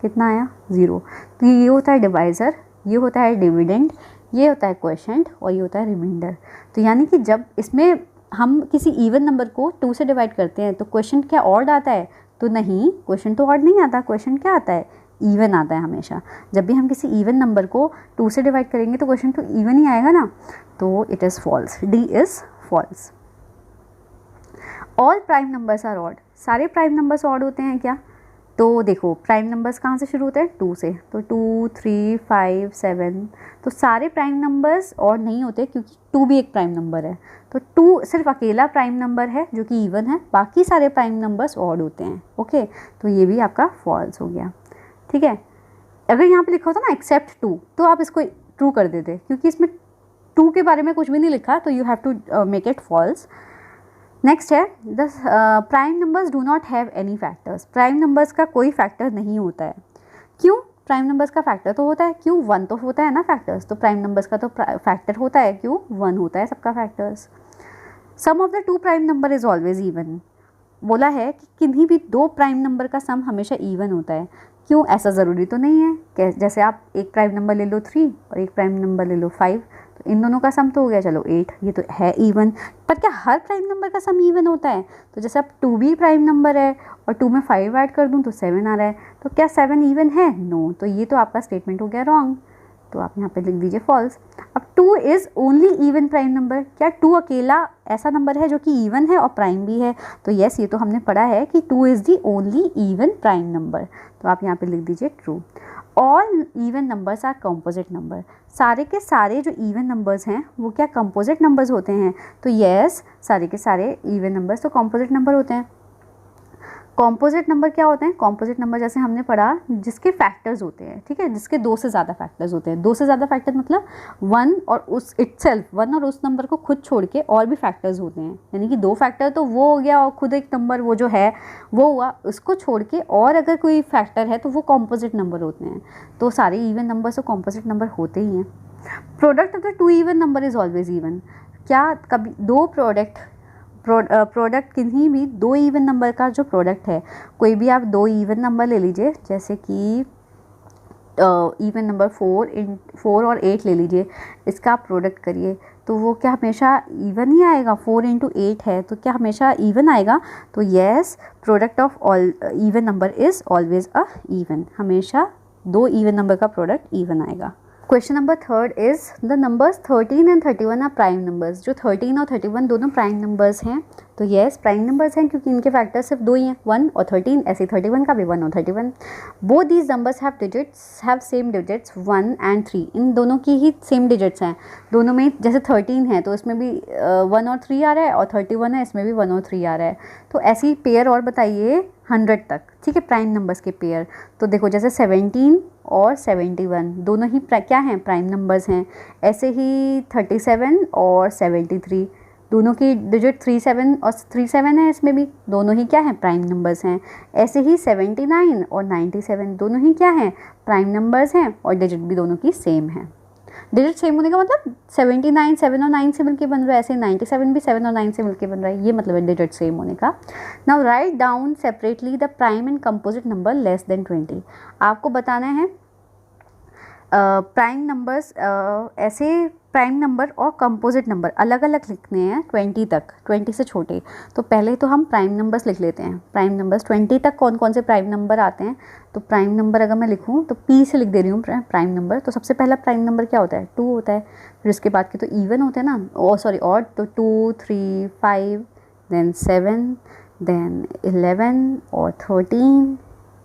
कितना आया 0। तो ये होता है डिवाइज़र, ये होता है डिविडेंड, ये होता है क्वोशिएंट और ये होता है रिमाइंडर। तो यानी कि जब इसमें हम किसी इवन नंबर को 2 से डिवाइड करते हैं तो क्वेश्चन क्या ऑड आता है, तो नहीं, क्वेश्चन तो ऑड नहीं आता, क्वेश्चन क्या आता है, इवन आता है हमेशा। जब भी हम किसी इवन नंबर को 2 से डिवाइड करेंगे तो क्वेश्चन तो इवन ही आएगा ना, तो it is false, D is false. All prime numbers are odd. सारे प्राइम नंबर्स ऑड होते हैं क्या, तो देखो प्राइम नंबर्स कहाँ से शुरू होते हैं, 2 से, तो 2 3 5 7, तो सारे प्राइम नंबर्स ऑड नहीं होते क्योंकि 2 भी एक प्राइम नंबर है, तो 2 सिर्फ अकेला प्राइम नंबर है जो कि इवन है, बाकी सारे प्राइम नंबर्स ऑड होते हैं। ओके, तो ये भी आपका फॉल्स हो गया, ठीक है। अगर यहाँ पे लिखा होता ना एक्सेप्ट 2, तो आप इसको ट्रू कर देते, क्योंकि इसमें 2 के बारे में कुछ भी नहीं लिखा, तो you have to make it false. Next है the prime numbers do not have any factors. Prime numbers का कोई फैक्टर नहीं होता है, क्यों, प्राइम नंबर्स का फैक्टर तो होता है, क्यों 1 तो होता है ना फैक्टर्स, तो प्राइम नंबर्स का तो फैक्टर होता है, क्यों 1 होता है सबका factors. Sum of the 2 prime number is always even. बोला है कि किन्हीं भी 2 प्राइम नंबर का सम हमेशा इवन होता है, क्यों, ऐसा ज़रूरी तो नहीं है, जैसे आप एक प्राइम नंबर ले लो 3 और एक प्राइम नंबर ले लो 5, तो इन दोनों का सम तो हो गया चलो 8, ये तो है इवन। पर क्या हर प्राइम नंबर का सम इवन होता है, तो जैसे अब 2 भी प्राइम नंबर है और 2 में 5 ऐड कर दूँ तो 7 आ रहा है, तो क्या 7 इवन है, नो, तो ये तो आपका स्टेटमेंट हो गया रॉन्ग, तो आप यहाँ पे लिख दीजिए फॉल्स। अब 2 is only even prime number, क्या 2 अकेला ऐसा नंबर है जो कि इवन है और प्राइम भी है, तो यस ये तो हमने पढ़ा है कि 2 is the only even prime number, तो आप यहाँ पे लिख दीजिए true. All even numbers are composite number. सारे के सारे जो इवन नंबर्स हैं वो क्या कंपोजिट नंबर्स होते हैं, तो यस सारे के सारे इवन नंबर्स तो कंपोजिट नंबर होते हैं। कॉम्पोजिट नंबर क्या होते हैं, कॉम्पोजिट नंबर जैसे हमने पढ़ा जिसके फैक्टर्स होते हैं, ठीक है, जिसके 2 से ज़्यादा फैक्टर्स होते हैं। 2 से ज़्यादा फैक्टर मतलब 1 और उस इटसेल्फ 1 और उस नंबर को खुद छोड़ के और भी फैक्टर्स होते हैं, यानी कि 2 फैक्टर तो वो हो गया और खुद एक नंबर वो जो है वो हुआ, उसको छोड़ के और अगर कोई फैक्टर है तो वो कॉम्पोजिट नंबर होते हैं। तो सारे इवन नंबर्स तो कॉम्पोजिट नंबर होते ही हैं। Product of the 2 even number is always even. क्या कभी 2 प्रोडक्ट किन्हीं भी 2 इवन नंबर का जो प्रोडक्ट है, कोई भी आप 2 इवन नंबर ले लीजिए, जैसे कि इवन नंबर 4 और 8 ले लीजिए, इसका आप प्रोडक्ट करिए, तो वो क्या हमेशा इवन ही आएगा? 4 इंटू 8 है तो क्या हमेशा इवन आएगा? तो yes, product of all even number is always a even, हमेशा दो इवन नंबर का प्रोडक्ट इवन आएगा। Question number third is the numbers 13 and 31 are prime numbers. जो 13 और 31 दोनों प्राइम नंबर्स हैं, तो येस प्राइम नंबर्स हैं क्योंकि इनके फैक्टर सिर्फ दो ही हैं, 1 और 13। ऐसे 31 का भी 1 और 31। Both these numbers have same digits 1 and 3। इन दोनों की ही सेम डिजिट्स हैं दोनों में। जैसे 13 है तो इसमें भी 1 और 3 आ रहा है, और 31 है इसमें भी 1 और 3 आ रहा है। तो ऐसी पेयर और बताइए 100 तक, ठीक है, प्राइम नंबर्स के पेयर। तो देखो जैसे 17 और 71 दोनों ही क्या हैं? प्राइम नंबर्स हैं। ऐसे ही 37 और 73 दोनों की डिजिट 37 और 37 है, इसमें भी दोनों ही क्या हैं? प्राइम नंबर्स हैं। ऐसे ही 79 और 97 दोनों ही क्या हैं? प्राइम नंबर्स हैं, और डिजिट भी दोनों की सेम है। डिजिट सेम होने का मतलब 79 7 और 9 से मिलके बन रहा है, ऐसे 97 भी 7 और 9 से मिलके बन रहा है, ये मतलब है डिजिट सेम होने का। Now write down separately the prime and composite number less than 20। आपको बताना है प्राइम नंबर्स, ऐसे प्राइम नंबर और कंपोजिट नंबर अलग अलग लिखने हैं 20 तक, 20 से छोटे। तो पहले तो हम प्राइम नंबर्स लिख लेते हैं। प्राइम नंबर्स 20 तक कौन कौन से प्राइम नंबर आते हैं? तो प्राइम नंबर अगर मैं लिखूं तो P से लिख दे रही हूँ प्राइम नंबर। तो सबसे पहला प्राइम नंबर क्या होता है? 2 होता है। फिर उसके बाद के तो इवन होते हैं ना, सॉरी ऑड, तो 2 3 5 देन 7 देन 11 और 13,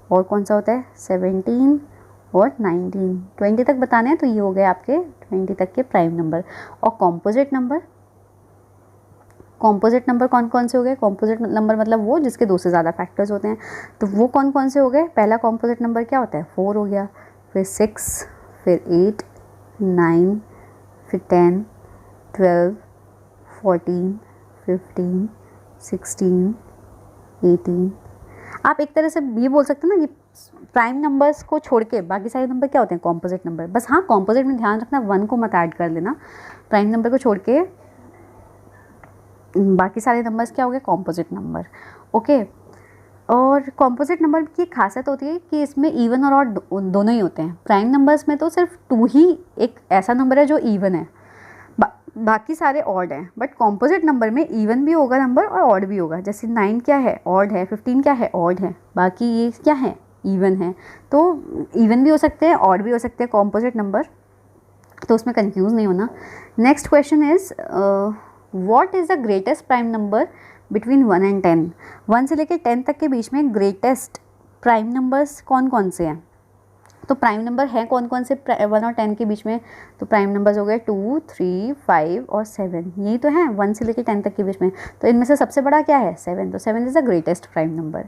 और कौन सा होता है? 17 और 19। 20 तक बताने हैं तो ये हो गए आपके 20 तक के प्राइम नंबर। और कॉम्पोजिट नंबर, कॉम्पोजिट नंबर कौन कौन से हो गए? कॉम्पोजिट नंबर मतलब वो जिसके 2 से ज़्यादा फैक्टर्स होते हैं। तो वो कौन कौन से हो गए? पहला कॉम्पोजिट नंबर क्या होता है? 4 हो गया, फिर 6, फिर 8, 9, फिर 10, 12, 14, 15, 16, 18। आप एक तरह से ये बोल सकते हैं ना कि प्राइम नंबर्स को छोड़ के बाकी सारे नंबर क्या होते हैं? Composite number. बस हाँ, कॉम्पोजिट में ध्यान रखना 1 को मत ऐड कर लेना। प्राइम नंबर को छोड़ के बाकी सारे नंबर्स क्या हो गए? Composite number. ओके। और कॉम्पोजिट नंबर की खासियत होती है कि इसमें इवन और ऑड दोनों ही होते हैं। प्राइम नंबर्स में तो सिर्फ 2 ही एक ऐसा नंबर है जो इवन है, बाकी सारे ऑड हैं। बट कॉम्पोजिट नंबर में इवन भी होगा नंबर और ऑड भी होगा। जैसे 9 क्या है? ऑड है। 15 क्या है? ऑड है। बाकी ये क्या है? इवन है। तो इवन भी हो सकते हैं, ऑड भी हो सकते हैं कॉम्पोजिट नंबर, तो उसमें कंफ्यूज नहीं होना। Next question is what is the greatest prime number between 1 and 10? 1 से लेकर 10 तक के बीच में ग्रेटेस्ट प्राइम नंबर्स कौन कौन से हैं? तो प्राइम नंबर हैं कौन कौन से 1 और 10 के बीच में? तो प्राइम नंबर्स हो गए 2, 3, 5 और 7, यही तो हैं 1 से लेकर 10 तक के बीच में। तो इनमें से सबसे बड़ा क्या है? 7। तो 7 is the greatest prime number.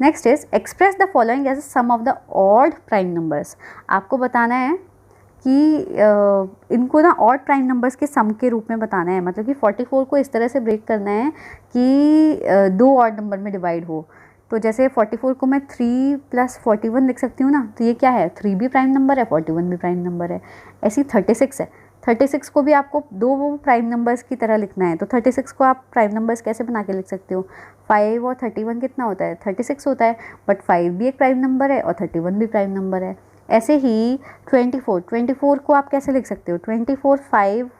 Next is express the following as sum of the odd prime numbers. आपको बताना है कि इनको ना ऑड प्राइम नंबर्स के सम के रूप में बताना है। मतलब कि 44 को इस तरह से ब्रेक करना है कि 2 ऑड नंबर में डिवाइड हो। तो जैसे 44 को मैं 3 + 41 लिख सकती हूँ ना, तो ये क्या है? 3 भी प्राइम नंबर है, 41 भी प्राइम नंबर है। ऐसी 36 है। 36 को भी आपको 2 प्राइम नंबर्स की तरह लिखना है। तो 36 को आप प्राइम नंबर्स कैसे बना के लिख सकते हो? 5 और 31 कितना होता है? 36 होता है। बट 5 भी एक प्राइम नंबर है और 31 भी प्राइम नंबर है। ऐसे ही 24 को आप कैसे लिख सकते हो? 24 5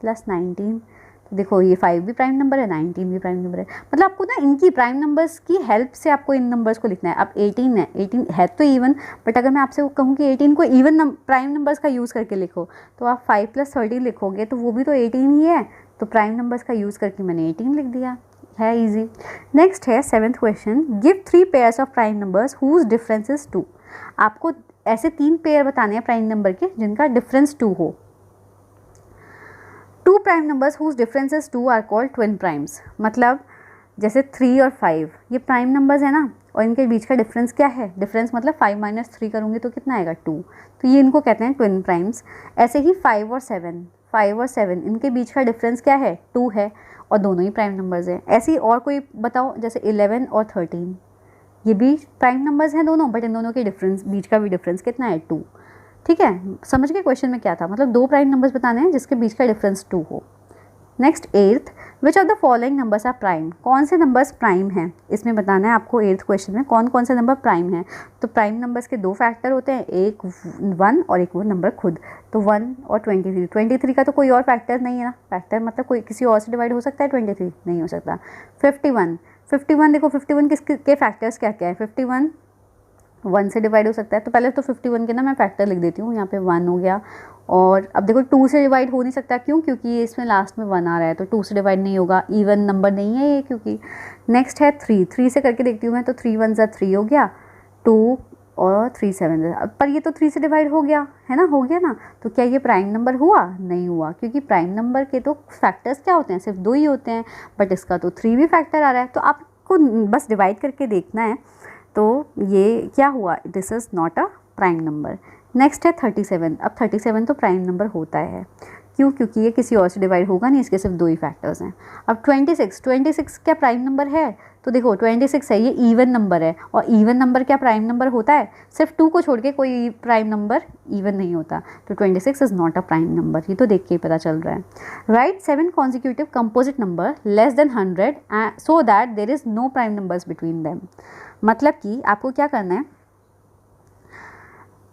+ 19, तो देखो ये 5 भी प्राइम नंबर है, 19 भी प्राइम नंबर है। मतलब आपको ना इनकी प्राइम नंबर्स की हेल्प से आपको इन नंबर्स को लिखना है। अब 18 है, 18 है तो इवन, बट अगर मैं आपसे कहूँ कि 18 को इवन प्राइम नंबर्स का यूज़ करके लिखो, तो आप 5 + 13 लिखोगे तो वो भी तो 18 ही है। तो प्राइम नंबर्स का यूज़ करके मैंने 18 लिख दिया, है ईजी। नेक्स्ट है 7th question, give 3 pairs of prime numbers whose difference is 2। आपको ऐसे 3 पेयर बताने हैं प्राइम नंबर के जिनका डिफरेंस 2 हो। 2 prime numbers whose differences 2 are called twin primes. मतलब जैसे 3 और 5 ये प्राइम नंबर्स है ना, और इनके बीच का डिफरेंस क्या है? डिफरेंस मतलब 5 - 3 करूँगी तो कितना आएगा? 2। तो ये इनको कहते हैं ट्विन प्राइम्स। ऐसे ही 5 और 7 इनके बीच का डिफरेंस क्या है? 2 है, और दोनों ही प्राइम नंबर्स हैं। ऐसे ही और कोई बताओ, जैसे 11 और 13 ये भी प्राइम नंबर्स हैं दोनों, बट इन दोनों के डिफरेंस बीच का भी डिफरेंस कितना है? 2। ठीक है, समझ गए क्वेश्चन में क्या था? मतलब 2 प्राइम नंबर्स बताने हैं जिसके बीच का डिफरेंस 2 हो। Next eighth, which of the following numbers are prime, कौन से नंबर्स प्राइम हैं, इसमें बताना है आपको एट्थ क्वेश्चन में कौन कौन से नंबर प्राइम हैं। तो प्राइम नंबर्स के दो फैक्टर होते हैं, एक 1 और एक वो नंबर खुद। तो 1 और 23, 23 का तो कोई और फैक्टर नहीं है ना, फैक्टर मतलब कोई किसी और से डिवाइड हो सकता है, 23 नहीं हो सकता। 51, 51 देखो 51 किसके फैक्टर्स क्या क्या है, 51 1 से डिवाइड हो सकता है। तो पहले तो 51 के ना मैं फैक्टर लिख देती हूँ, यहाँ पे 1 हो गया। और अब देखो 2 से डिवाइड हो नहीं सकता, क्यों, क्योंकि इसमें लास्ट में 1 आ रहा है, तो 2 से डिवाइड नहीं होगा, इवन नंबर नहीं है ये क्योंकि। नेक्स्ट है 3 से करके देखती हूँ मैं, तो 3 1 ज़ा 3 हो गया, 2 और 3 7 पर ये तो 3 से डिवाइड हो गया है ना, हो गया ना। तो क्या ये प्राइम नंबर हुआ, नहीं हुआ, क्योंकि प्राइम नंबर के तो फैक्टर्स क्या होते हैं, सिर्फ 2 ही होते हैं, बट इसका तो 3 भी फैक्टर आ रहा है। तो आपको बस डिवाइड करके देखना है, तो ये क्या हुआ, this is not a prime number. Next है 37, अब 37 तो प्राइम नंबर होता है, क्यों, क्योंकि ये किसी और से डिवाइड होगा नहीं, इसके सिर्फ 2 ही फैक्टर्स हैं। अब 26 क्या प्राइम नंबर है, तो देखो 26 है, ये इवन नंबर है, और इवन नंबर क्या प्राइम नंबर होता है, सिर्फ 2 को छोड़ के कोई प्राइम नंबर इवन नहीं होता। तो 26 is not a prime number, ये तो देख के ही पता चल रहा है। Right 7 consecutive composite number less than 100 so that there is no prime numbers between them. मतलब कि आपको क्या करना है,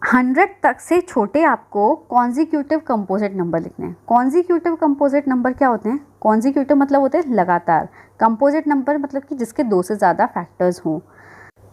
100 तक से छोटे आपको कॉन्जिक्यूटिव कंपोजिट नंबर लिखने हैं। कॉन्जिक्यूटिव कंपोजिट नंबर क्या होते हैं, कॉन्जिक्यूटिव मतलब होते हैं लगातार, कंपोजिट नंबर मतलब कि जिसके 2 से ज़्यादा फैक्टर्स हों।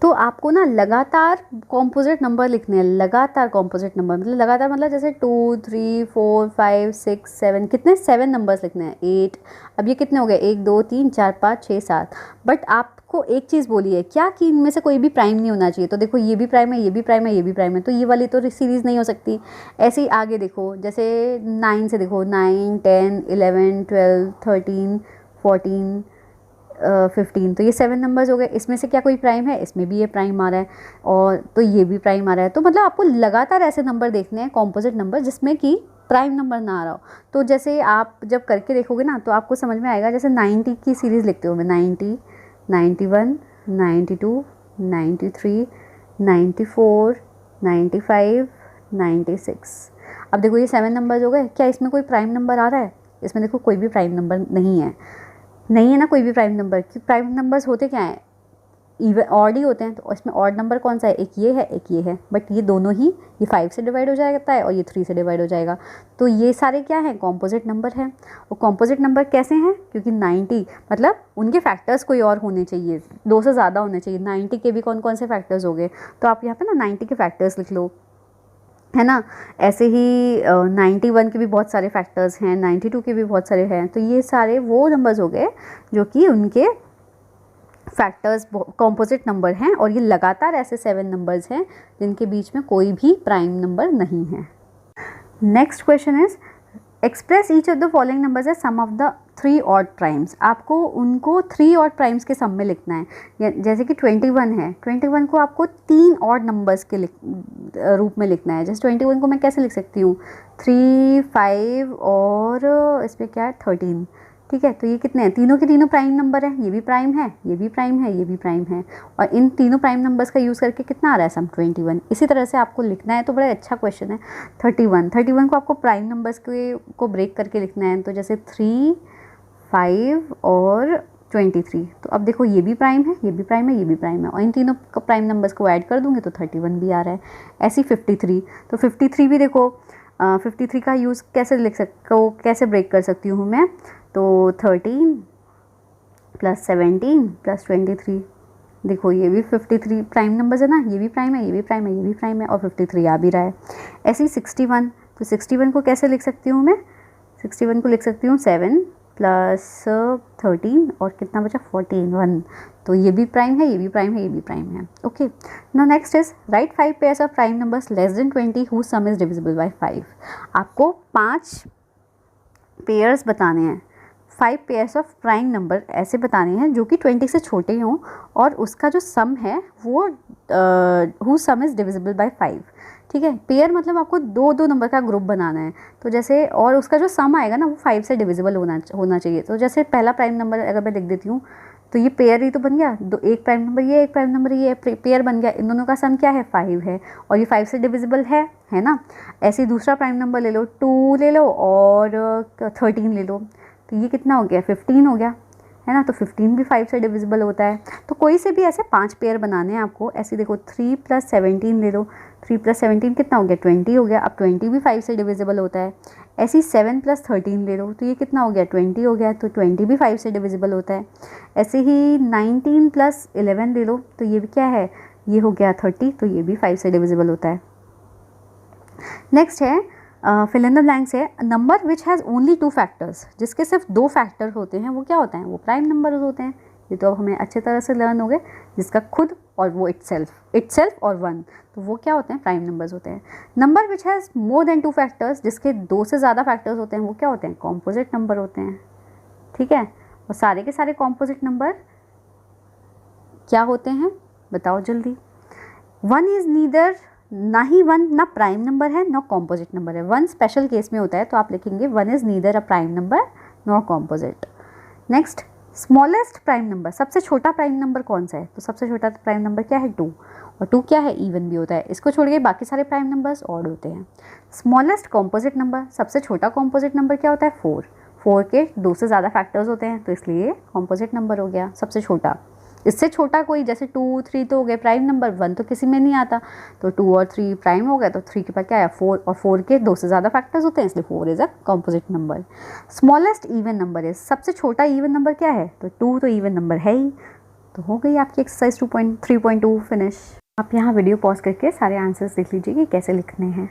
तो आपको ना लगातार कॉम्पोजिट नंबर लिखने हैं, लगातार कॉम्पोजिट नंबर मतलब लगातार मतलब जैसे 2 3 4 5 6 7, कितने 7 नंबर्स लिखने हैं, 8। अब ये कितने हो गए, 1 2 3 4 5 6 7। बट आपको एक चीज़ बोली है क्या, कि इनमें से कोई भी प्राइम नहीं होना चाहिए। तो देखो ये भी प्राइम है, ये भी प्राइम है, ये भी प्राइम है, तो ये वाली तो सीरीज़ नहीं हो सकती। ऐसे ही आगे देखो, जैसे 9 से देखो 9 10 11 12 13 14 15, तो ये 7 नंबर्स हो गए। इसमें से क्या कोई प्राइम है, इसमें भी ये प्राइम आ रहा है, और तो ये भी प्राइम आ रहा है। तो मतलब आपको लगातार ऐसे नंबर देखने हैं कॉम्पोजिट नंबर जिसमें कि प्राइम नंबर ना आ रहा हो। तो जैसे आप जब करके देखोगे ना, तो आपको समझ में आएगा। जैसे 90 की सीरीज़ लिखते हो, मैं 90 91 92 93 94 95 96। अब देखो ये 7 नंबर्स हो गए, क्या इसमें कोई प्राइम नंबर आ रहा है, इसमें देखो कोई भी प्राइम नंबर नहीं है, नहीं है ना कोई भी प्राइम नंबर। कि प्राइम नंबर्स होते क्या हैं, इवन ऑड ही होते हैं। तो इसमें ऑड नंबर कौन सा है, एक ये है एक ये है, बट ये दोनों ही, ये 5 से डिवाइड हो जाता है और ये 3 से डिवाइड हो जाएगा। तो ये सारे क्या हैं, कॉम्पोजिट नंबर हैं। और कॉम्पोजिट नंबर कैसे हैं, क्योंकि 90 मतलब उनके फैक्टर्स कोई और होने चाहिए, 2 से ज़्यादा होने चाहिए। 90 के भी कौन कौन से फैक्टर्स हो गए, तो आप यहाँ पे ना 90 के फैक्टर्स लिख लो, है ना। ऐसे ही 91 के भी बहुत सारे फैक्टर्स हैं, 92 के भी बहुत सारे हैं। तो ये सारे वो नंबर्स हो गए जो कि उनके फैक्टर्स कॉम्पोजिट नंबर हैं, और ये लगातार ऐसे 7 नंबर्स हैं जिनके बीच में कोई भी प्राइम नंबर नहीं है। Next question is express each of the following numbers as sum of the 3 odd primes. आपको उनको 3 ऑड प्राइम्स के सम में लिखना है। जैसे कि 21 है, 21 को आपको 3 ऑड नंबर्स के रूप में लिखना है। जैसे 21 को मैं कैसे लिख सकती हूँ, 3 5 और इसमें क्या है 13, ठीक है। तो ये कितने हैं, तीनों के तीनों प्राइम नंबर हैं, ये भी प्राइम है, ये भी प्राइम है, ये भी प्राइम है, और इन तीनों प्राइम नंबर्स का यूज़ करके कितना आ रहा है सम 21। इसी तरह से आपको लिखना है। तो बड़ा अच्छा क्वेश्चन है। 31 को आपको प्राइम नंबर्स को ब्रेक करके लिखना है। तो जैसे 3 5 और 23। तो अब देखो ये भी प्राइम है, ये भी प्राइम है, ये भी प्राइम है, और इन तीनों प्राइम नंबर्स को ऐड कर दूँगी तो 31 भी आ रहा है। ऐसी 53, तो 53 भी देखो 53 का यूज़ कैसे लिख कैसे ब्रेक कर सकती हूँ मैं। तो 13 + 17 + 23, देखो ये भी 53 प्राइम नंबर्स है ना, ये भी प्राइम है, ये भी प्राइम है, ये भी प्राइम है, और 53 आ भी रहा है। ऐसे ही 61, तो 61 को कैसे लिख सकती हूँ मैं, 61 को लिख सकती हूँ 7 + 13 और कितना बचा 1, तो ये भी प्राइम है, ये भी प्राइम है, ये भी प्राइम है। Okay, now next is right 5 pairs of prime numbers less than 20 whose sum is divisible by 5। आपको 5 पेयर्स बताने हैं, 5 पेयर्स ऑफ प्राइम नंबर ऐसे बताने हैं जो कि 20 से छोटे हों, और उसका जो सम है वो whose sum is divisible by 5, ठीक है। पेयर मतलब आपको 2 नंबर का ग्रुप बनाना है। तो जैसे, और उसका जो सम आएगा ना वो 5 से डिविजिबल होना चाहिए। तो जैसे पहला प्राइम नंबर अगर मैं लिख देती हूँ, तो ये पेयर ही तो बन गया, एक प्राइम नंबर ये, एक प्राइम नंबर ये, पेयर बन गया। इन दोनों का सम क्या है 5 है, और ये 5 से डिविजिबल है ना। ऐसे ही दूसरा प्राइम नंबर ले लो, 2 ले लो और 13 ले लो। तो ये कितना हो गया 15 हो गया, है ना। तो 15 भी 5 से डिविजिबल होता है। तो कोई से भी ऐसे 5 पेयर बनाने हैं आपको। ऐसे देखो 3 + 17 ले लो, 3 + 17 कितना हो गया 20 हो गया। अब 20 भी 5 से डिविजिबल होता है। ऐसे ही 7 + 13 ले लो, तो ये कितना हो गया 20 हो गया। तो 20 भी 5 से डिविजिबल होता है। ऐसे ही 19 + 11 ले लो, तो ये भी क्या है, ये हो गया 30, तो ये भी 5 से डिविजिबल होता है। नेक्स्ट है फिल इन द ब्लैंक्स है। Number which has only 2 factors, जिसके सिर्फ 2 फैक्टर होते हैं वो क्या होते हैं, वो प्राइम नंबर होते हैं। ये तो अब हमें अच्छे तरह से लर्न हो गए। जिसका खुद और वो इटसेल्फ और 1, तो वो क्या होते हैं, प्राइम नंबर्स होते हैं। Number which has more than 2 factors, जिसके 2 से ज़्यादा फैक्टर्स होते हैं वो क्या होते हैं, कॉम्पोजिट नंबर होते हैं। ठीक है, और सारे के सारे कॉम्पोजिट नंबर क्या होते हैं बताओ जल्दी। 1 इज़ नीदर, ना ही 1 ना प्राइम नंबर है ना कॉम्पोजिट नंबर है। 1 स्पेशल केस में होता है, तो आप लिखेंगे 1 is neither a prime number nor composite. Next, smallest prime number, सबसे छोटा प्राइम नंबर कौन सा है, तो सबसे छोटा प्राइम नंबर क्या है 2, और 2 क्या है, इवन भी होता है। इसको छोड़ के बाकी सारे प्राइम नंबर्स ऑड होते हैं। स्मॉलेस्ट कॉम्पोजिट नंबर, सबसे छोटा कॉम्पोजिट नंबर क्या होता है 4, 4 के 2 से ज़्यादा फैक्टर्स होते हैं, तो इसलिए कॉम्पोजिट नंबर हो गया सबसे छोटा। इससे छोटा कोई जैसे 2, 3 तो हो गए प्राइम नंबर, 1 तो किसी में नहीं आता, तो 2 और 3 प्राइम हो गया। तो 3 के बाद क्या है 4, और 4 के 2 से ज़्यादा फैक्टर्स होते हैं, इसलिए 4 is a composite number. Smallest even number है, सबसे छोटा इवन नंबर क्या है, तो 2 तो इवन नंबर है ही। तो हो गई आपकी एक्सरसाइज 3.2 फिनिश। आप यहाँ वीडियो पॉज करके सारे आंसर्स देख लीजिए कि कैसे लिखने हैं।